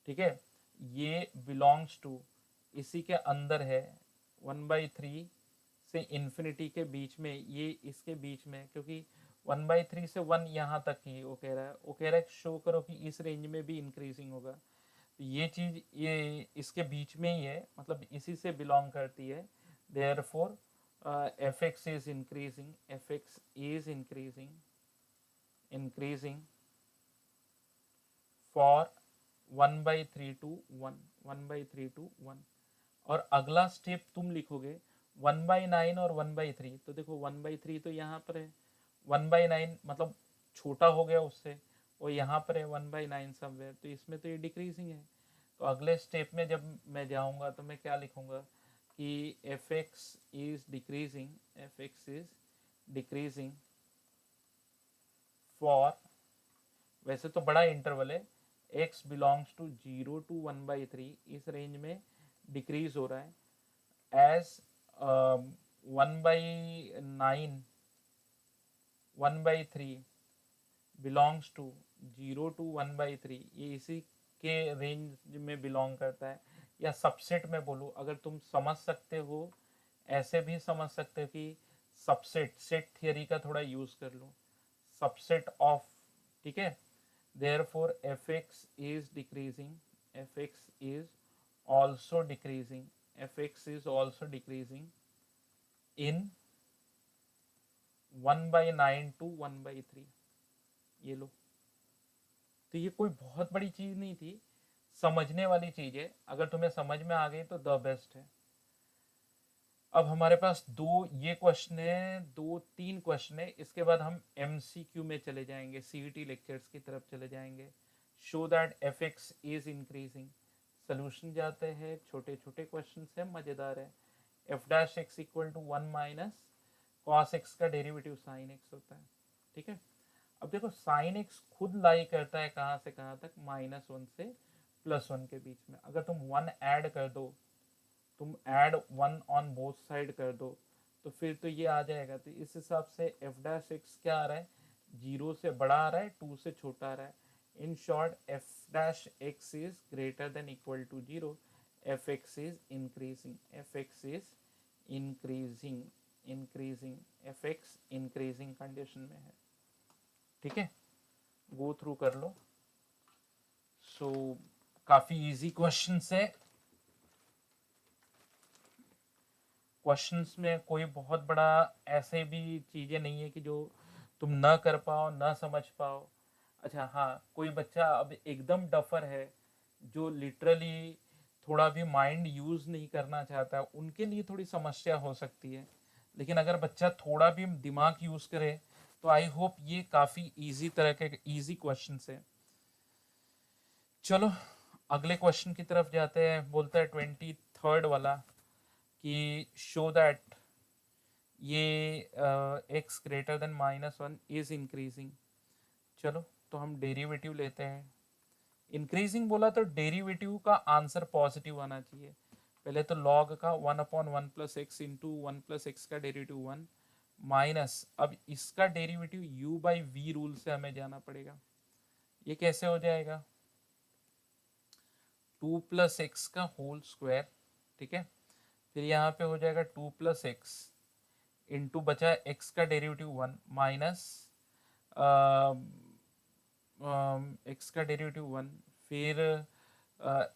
ठीक है, ये बिलोंग्स टू इसी के अंदर है 1/3 से इंफिनिटी के बीच में, ये इसके बीच में, क्योंकि 1/3 से 1 यहाँ तक ही वो कह रहा है, वो कह रहा है शो करो कि इस रेंज में भी इंक्रीजिंग होगा। तो ये चीज ये इसके बीच में ही है, मतलब इसी से बिलोंग करती है। therefore fx is increasing, fx is increasing for 1/3 to 1 1/3 to 1। और अगला स्टेप तुम लिखोगे 1/9 और 1/3, तो देखो 1/3 तो यहाँ पर है, 1/9 मतलब छोटा हो गया उससे, और यहाँ पर है 1/9 समवेयर, तो इसमें तो ये डिक्रीजिंग है। तो अगले स्टेप में जब मैं जाऊँगा तो मैं क्या लिखूँगा कि fx इज डिक्रीजिंग फॉर, वैसे तो बड़ा इंटरवल है, x बिलोंग्स टू 0 to 1/3, इस रेंज में डिक्रीज हो रहा है, एज 1/9 1/3 बिलोंग्स टू 0 to 1/3, ये इसी के रेंज में बिलोंग करता है। या सबसेट में बोलूँ, अगर तुम समझ सकते हो ऐसे भी समझ सकते हो कि सबसेट, सेट थियरी का थोड़ा यूज कर लो, सबसेट ऑफ, ठीक है। therefore fx is decreasing, fx is also decreasing, fx is also decreasing in 1/9 to 1/3, ये लो, तो ये कोई बहुत बड़ी चीज़ नहीं थी, समझने वाली चीज़ है। अगर तुम्हें समझ में आ गई तो द बेस्ट है। अब हमारे पास दो ये क्वेश्चन है, दो तीन क्वेश्चन है, इसके बाद हम एमसीक्यू में चले जाएंगे, सीईटी लेक्चर्स की तरफ चले जाएंगे। Show that f x is increasing, solution जाते हैं, छोटे छोटे क्वेश्चन है, मजेदार है। F dash x equal to 1 minus cos x का डेरिवेटिव साइन एक्स होता है, ठीक है। अब देखो साइन एक्स खुद लाई करता है कहाँ से कहाँ तक, -1 से +1 के बीच में। अगर तुम 1 ऐड कर दो, तुम ऐड 1 ऑन बोथ साइड कर दो, तो फिर तो ये आ जाएगा। तो इस हिसाब से एफ डैश एक्स क्या आ रहा है, 0 से बड़ा आ रहा है, 2 से छोटा आ रहा है। In short f dash x is greater than equal to 0, f x is increasing, f x is increasing, increasing, f x increasing condition में है, ठीक है। गो थ्रू कर लो। सो काफी इजी क्वेश्चन है। क्वेश्चंस में कोई बहुत बड़ा ऐसे भी चीजें नहीं है कि जो तुम ना कर पाओ, ना समझ पाओ। अच्छा हाँ, कोई बच्चा अब एकदम डफर है, जो लिटरली थोड़ा भी माइंड यूज नहीं करना चाहता, उनके लिए थोड़ी समस्या हो सकती है। लेकिन अगर बच्चा थोड़ा भी दिमाग यूज करे तो आई होप ये काफी इजी तरह के इजी क्वेश्चन है। चलो अगले क्वेश्चन की तरफ जाते हैं। बोलता है 23rd वाला कि शो दैट ये x greater then -1 is increasing. चलो तो हम डेरिवेटिव लेते हैं। इंक्रीजिंग बोला तो डेरिवेटिव का आंसर पॉजिटिव आना चाहिए। पहले तो लॉग का 1/1 plus x into 1 plus x का डेरिवेटिव 1 माइनस, अब इसका derivative u by v rule से हमें जाना पड़ेगा। ये कैसे हो जाएगा, 2 प्लस एक्स का होल स्क्वायर, ठीक है। फिर यहाँ पे हो जाएगा 2 प्लस एक्स इंटू बचा एक्स का डेरिवेटिव 1 माइनस एक्स का डेरिवेटिव 1, फिर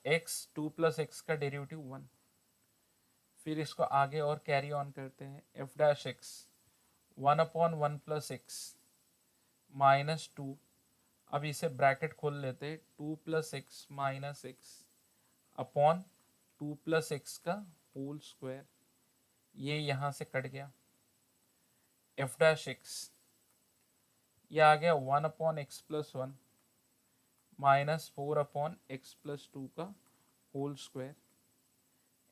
एक्स 2 प्लस एक्स का डेरिवेटिव 1। फिर इसको आगे और कैरी ऑन करते हैं। F dash x 1/1 plus x -2, अब इसे ब्रैकेट खोल लेते हैं, 2 plus x minus x upon 2 plus x का होल स्क्वायर। ये यहाँ से कट गया। एफ डैश एक्स ये आ गया 1/x+1 -4/x+2 का होल स्क्वायर।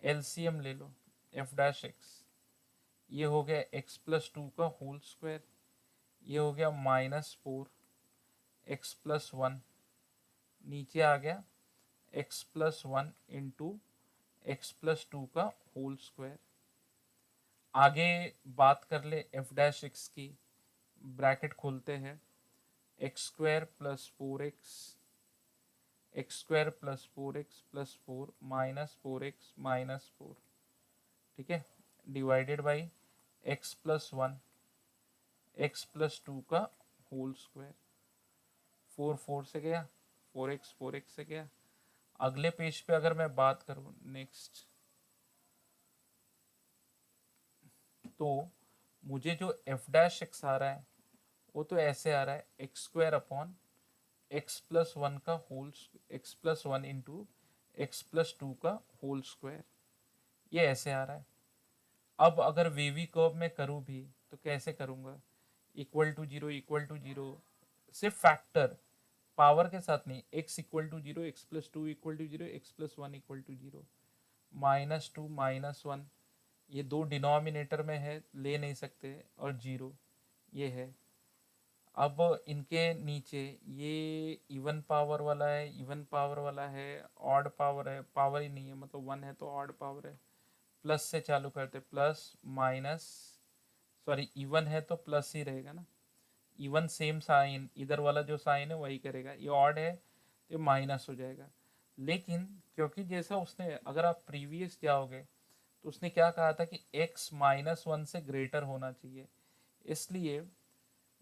एलसीएम ले लो, एफ डैश एक्स ये हो गया x+2 का होल स्क्वायर, ये हो गया -4x+1, नीचे आ गया x+1 इंटू x+2 का होल स्क्वायर। आगे बात कर ले एफ डैश एक्स की, ब्रैकेट खोलते हैं, x² + 4x, x² + 4x + 4 -4x -4, ठीक है, डिवाइडेड बाई x+1 x+2 का होल स्क्वायर। 4 4 से गया, 4x 4x से गया। अगले पेज पे अगर मैं बात करूं नेक्स्ट, तो मुझे जो एफ डैश एक्स आ रहा है वो तो ऐसे आ रहा है, x² x+1 का होल, x+1 इंटू x+2 का होल स्क्वायर, ये ऐसे आ रहा है। अब अगर वेवी कर्व में करूँ भी तो कैसे करूँगा, equal to zero, equal to zero, सिर्फ फैक्टर पावर के साथ नहीं, x equal to zero, x+2 equal to zero, x+1 equal to zero, -2 -1, ये दो डिनोमिनेटर में है, ले नहीं सकते, और जीरो ये है। अब इनके नीचे ये इवन पावर वाला है, इवन पावर वाला है, ऑड पावर है, पावर ही नहीं है, मतलब 1 है तो ऑड पावर है। प्लस से चालू करते, प्लस माइनस, सॉरी इवन है तो प्लस ही रहेगा ना, इवन सेम साइन, इधर वाला जो साइन है वही करेगा। ये ऑड है तो माइनस हो जाएगा। लेकिन क्योंकि जैसा उसने, अगर आप प्रीवियस जाओगे तो उसने क्या कहा था कि x -1 से ग्रेटर होना चाहिए, इसलिए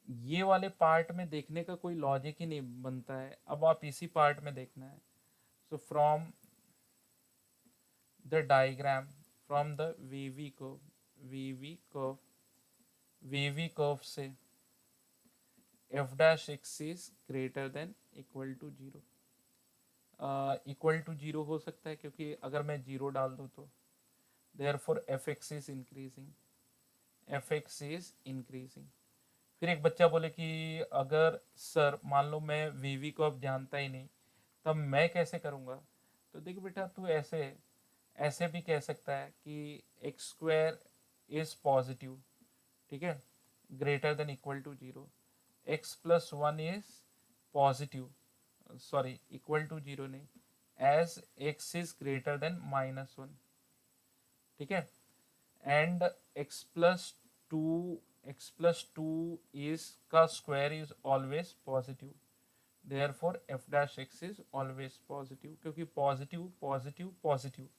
ये वाले पार्ट में देखने का कोई लॉजिक ही नहीं बनता है। अब आप इसी पार्ट में देखना है। So from the diagram, from the wavy curve, wavy curve, wavy curve से f dash x is greater than equal to zero. Equal to zero हो सकता है क्योंकि अगर मैं जीरो डाल दूँ तो therefore F x is increasing, f x is increasing. फिर एक बच्चा बोले कि अगर सर मान लो मैं वी को अब जानता ही नहीं, तब मैं कैसे करूँगा? तो देख बेटा, तू ऐसे ऐसे भी कह सकता है कि एक्स स्क्वायर इज पॉजिटिव, ठीक है, greater than equal to zero. X plus one is positive, sorry equal to zero नहीं, as x is greater than minus one, ठीक है। And x plus two, x plus two is का square is always positive, therefore f dash x is always positive, क्योंकि positive positive positive.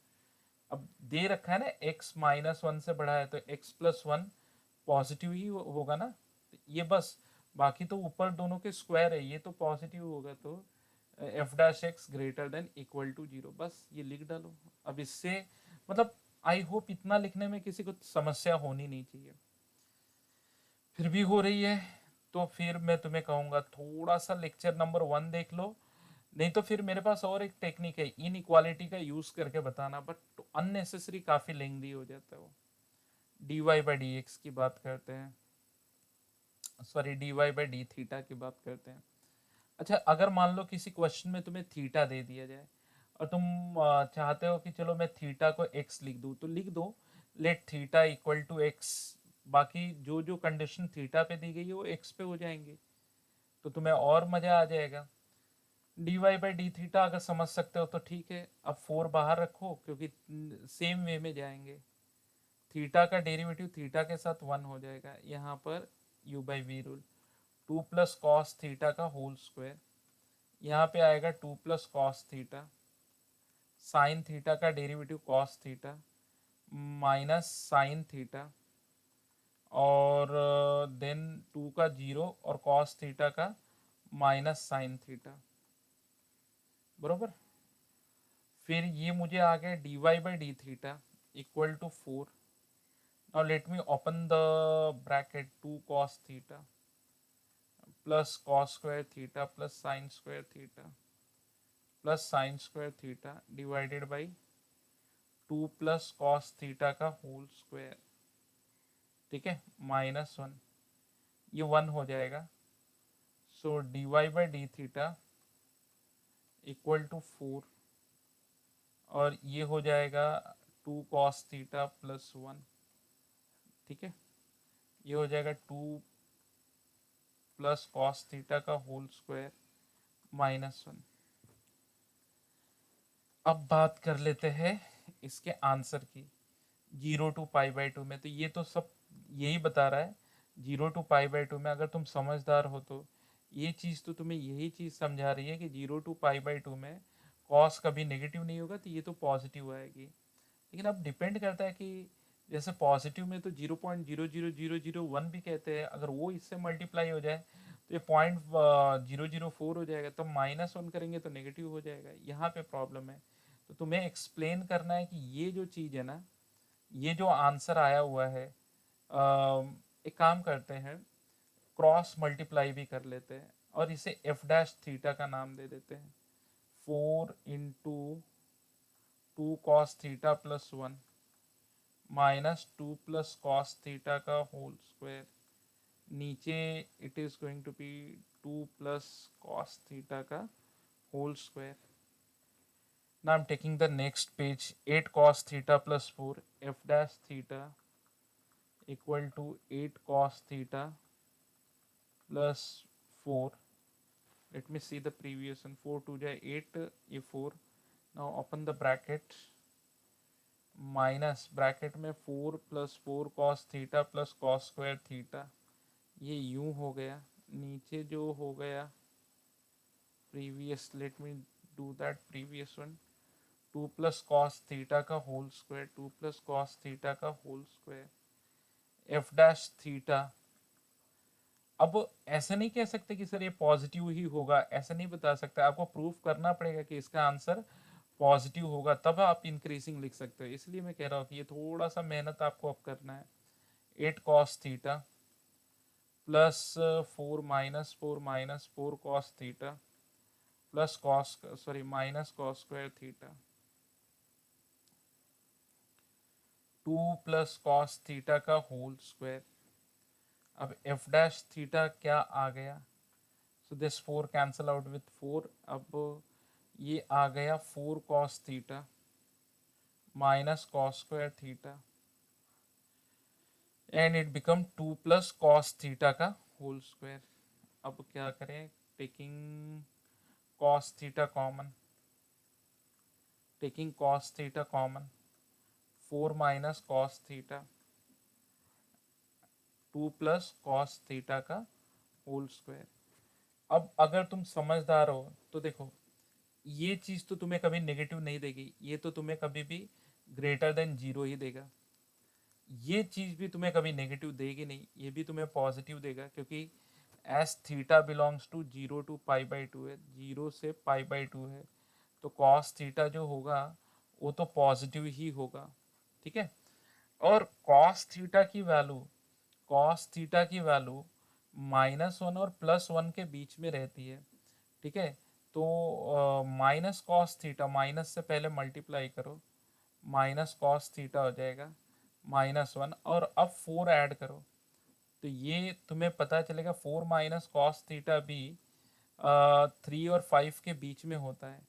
अब दे रखा है ना एक्स माइनस वन से बड़ा है तो एक्स प्लस वन पॉजिटिव ही होगा ना, तो ये बस, बाकी तो ऊपर दोनों के स्क्वायर है, ये तो पॉजिटिव होगा, तो f dash x greater than equal to zero, बस ये लिख डालो। अब इससे मतलब आई होप इतना लिखने में किसी को समस्या होनी नहीं चाहिए। फिर भी हो रही है तो फिर मैं तुम्हें कहूँगा थोड़ा सा लेक्चर नंबर 1 देख लो, नहीं तो फिर मेरे पास और एक टेक्निक है इन इक्वालिटी का यूज करके बताना, बट अननेसेसरी काफी लेंदी हो जाता है वो। D y by d x की बात करते हैं, sorry d y by d theta की बात करते हैं। अच्छा, अगर मान लो किसी क्वेश्चन में तुम्हें थीटा दे दिया जाए और तुम चाहते हो कि चलो मैं थीटा को एक्स लिख दूँ, तो लिख दो let theta equal to x, बाकी जो जो कंडीशन थीटा पे दी गई है वो एक्स पे हो जाएंगे, तो तुम्हें और मजा आ जाएगा। D y by d theta अगर समझ सकते हो तो ठीक है, अब फोर बाहर रखो क्योंकि सेम वे में जाएंगे। थीटा का डेरिवेटिव थीटा के साथ वन हो जाएगा, यहाँ पर u by v rule, two plus cos theta का होल स्क्वायर, यहाँ पे आएगा two plus cos theta, sine theta का derivative cos theta minus sine theta, और देन टू का जीरो और कॉस थीटा का माइनस साइन थीटा, बरोबर। फिर ये मुझे आ गया d y by d theta equal to four. Now let me open the bracket, two cos theta plus cos square theta plus sine square theta plus sine square theta divided by two plus cos theta का whole square, ठीक है, minus one, ये one हो जाएगा। So d y by d theta equal to four, और ये हो जाएगा two cos theta plus one, ठीक है, ये हो जाएगा टू प्लस कॉस थीटा का होल स्क्वायर माइनस वन। अब बात कर लेते हैं इसके आंसर की, zero to pi by two में, तो ये तो सब यही बता रहा है, zero to pi by two में अगर तुम समझदार हो तो ये चीज़ तो तुम्हें यही चीज़ समझा रही है कि zero to pi by two में कॉस कभी नेगेटिव नहीं होगा, तो ये तो पॉजिटिव आएगी। लेकिन अब डिपेंड करता है कि जैसे पॉजिटिव में तो 0.00001 भी कहते हैं, अगर वो इससे मल्टीप्लाई हो जाए तो ये 0.004 हो जाएगा, तो माइनस वन करेंगे तो नेगेटिव हो जाएगा, यहाँ पे प्रॉब्लम है। तो तुम्हें एक्सप्लेन करना है कि ये जो चीज़ है ना, ये जो आंसर आया हुआ है, एक काम करते हैं, क्रॉस मल्टीप्लाई भी कर लेते हैं और इसे एफ डैश थीटा का नाम दे देते हैं। Four into two cos theta plus one minus two plus cos theta का होल स्क्वायर, नीचे it is going to be two plus cos theta का whole square. Now I'm taking the next page, 8 cos theta plus 4 f dash theta equal to 8 cos theta plus 4. Let me see the previous one, 4 to 8, ये 4. Now open the bracket, minus bracket में 4 plus 4 cos theta plus cos square theta, ये यूं हो गया, नीचे जो हो गया previous, let me do that previous one, two plus cos theta का whole square, two plus cos theta का whole square f dash theta. अब ऐसा नहीं कह सकते कि सर ये पॉजिटिव ही होगा, ऐसा नहीं बता सकते, आपको प्रूफ करना पड़ेगा कि इसका आंसर पॉजिटिव होगा, तब आप इंक्रीजिंग लिख सकते हो। इसलिए मैं कह रहा हूँ कि ये थोड़ा सा मेहनत आपको अब करना है। 8 cos theta plus 4 cos theta plus cos sorry minus cos square theta 2 plus cos theta का होल स्क्वायर। अब एफ डैश थीटा क्या आ गया, so this 4 cancel out with 4। अब ये आ गया 4 cos theta minus cos square theta and it become 2 plus cos theta का whole square. अब क्या करें, taking cos theta common, taking cos theta common 4 minus cos theta 2 plus cos theta का whole square. अब अगर तुम समझदार हो तो देखो, ये चीज़ तो तुम्हें कभी नेगेटिव नहीं देगी, ये तो तुम्हें कभी भी ग्रेटर देन जीरो ही देगा। ये चीज़ भी तुम्हें कभी नेगेटिव देगी नहीं, ये भी तुम्हें पॉजिटिव देगा, क्योंकि as theta belongs to 0 to pi by 2 है, 0 से पाई बाई 2 है, तो कॉस थीटा जो होगा वो तो पॉजिटिव ही होगा। ठीक है, और कॉस थीटा की वैल्यू, कॉस थीटा की वैल्यू -1 और +1 के बीच में रहती है। ठीक है, तो माइनस कॉस थीटा, माइनस से पहले मल्टीप्लाई करो, माइनस कॉस थीटा हो जाएगा -1, और अब 4 ऐड करो तो ये तुम्हें पता चलेगा 4 माइनस कॉस थीटा भी 3 और 5 के बीच में होता है,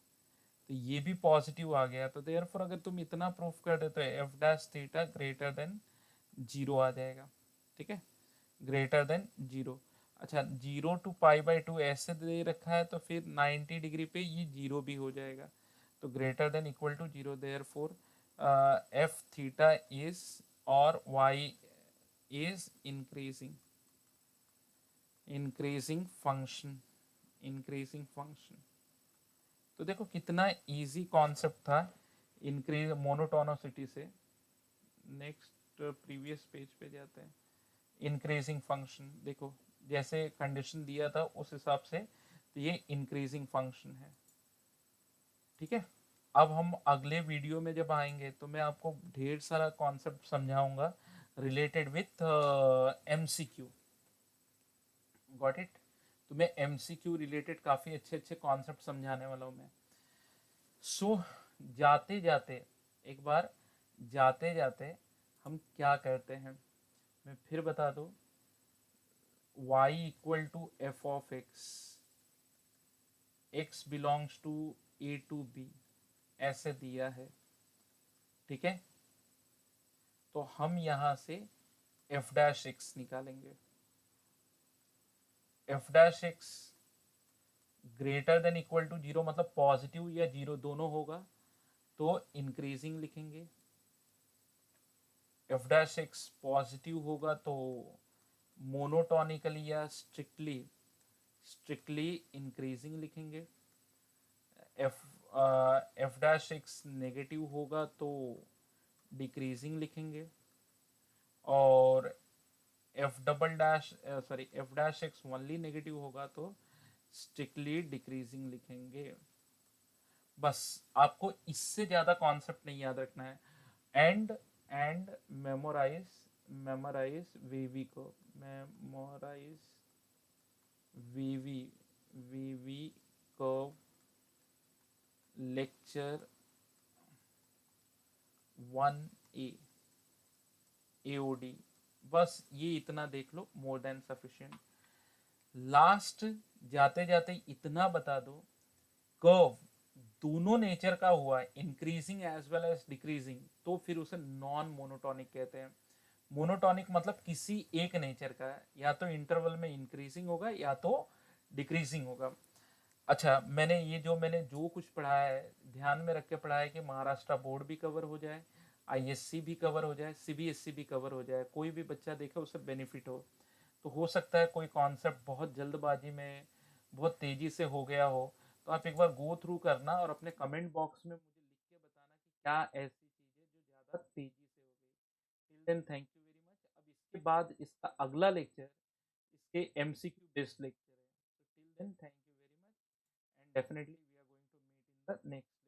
तो ये भी पॉजिटिव आ गया। तो देयरफॉर अगर तुम इतना प्रूफ कर देते हो f dash theta greater than zero आ जाएगा। ठीक है, ग्रेटर देन जीरो। अच्छा, 0 टू पाई बाई 2 ऐसे दे रखा है, तो फिर 90 डिग्री पे ये जीरो भी हो जाएगा, तो greater than equal to zero. Therefore f theta is और y is increasing, increasing function, increasing function. तो देखो कितना इजी कॉन्सेप्ट था इंक्रीज मोनोटोनोसिटी से। नेक्स्ट प्रीवियस पेज पे जाते हैं। इंक्रीजिंग फंक्शन देखो, जैसे कंडीशन दिया था उस हिसाब से, तो ये इंक्रीजिंग फंक्शन है। ठीक है, अब हम अगले वीडियो में जब आएंगे तो मैं आपको ढेर सारा कॉन्सेप्ट समझाऊंगा related with MCQ. Got it, तो मैं एमसीक्यू रिलेटेड काफ़ी अच्छे अच्छे कॉन्सेप्ट समझाने वाला हूँ मैं। सो जाते जाते, एक बार जाते जाते हम क्या करते हैं, मैं फिर बता दूँ, y equal to f of x belongs to a to b ऐसे दिया है। ठीक है, तो हम यहां से एफ डैश एक्स निकालेंगे। F dash x greater than equal to zero, मतलब पॉजिटिव या जीरो दोनों होगा, तो इंक्रीजिंग लिखेंगे। एफ डैश एक्स पॉजिटिव होगा तो मोनोटोनिकली या स्ट्रिक्टली, स्ट्रिक्टली इंक्रीजिंग लिखेंगे। F F dash x negative होगा तो डिक्रीजिंग लिखेंगे, और F double dash sorry F dash x only negative होगा तो स्ट्रिक्टली डिक्रीजिंग लिखेंगे। बस आपको इससे ज़्यादा कॉन्सेप्ट नहीं याद रखना है। एंड मेमोराइज, मेमोराइज वीवी को, मेमोराइज वीवी, वीवी को लेक्चर 1A एओडी। बस ये इतना देख लो, मोर देन सफिशिएंट। लास्ट जाते जाते इतना बता दो, कर्व दोनों नेचर का हुआ है, increasing as well as decreasing, तो फिर उसे नॉन मोनोटोनिक कहते हैं। मोनोटोनिक मतलब किसी एक नेचर का है, या तो इंटरवल में इंक्रीजिंग होगा या तो डिक्रीजिंग होगा। अच्छा, मैंने जो कुछ पढ़ाया है ध्यान में रख के पढ़ाया है कि महाराष्ट्र बोर्ड भी कवर हो जाए, आईएससी भी कवर हो जाए, सीबीएसई भी कवर हो जाए, कोई भी बच्चा देखे उसे बेनिफिट हो। तो हो सकता है कोई कॉन्सेप्ट बहुत जल्दबाजी में बहुत तेज़ी से हो गया हो, तो आप एक बार गो थ्रू करना और अपने कमेंट बॉक्स में मुझे लिख के बताना कि क्या ऐसी चीज़ें जो ज़्यादा तेज़ी से हो गई। Till then thank you very much. अब इसके बाद इसका अगला लेक्चर इसके एमसीक्यू बेस्ड लेक्चर है। So till then, thank you very much, and definitely we are going to meet in the next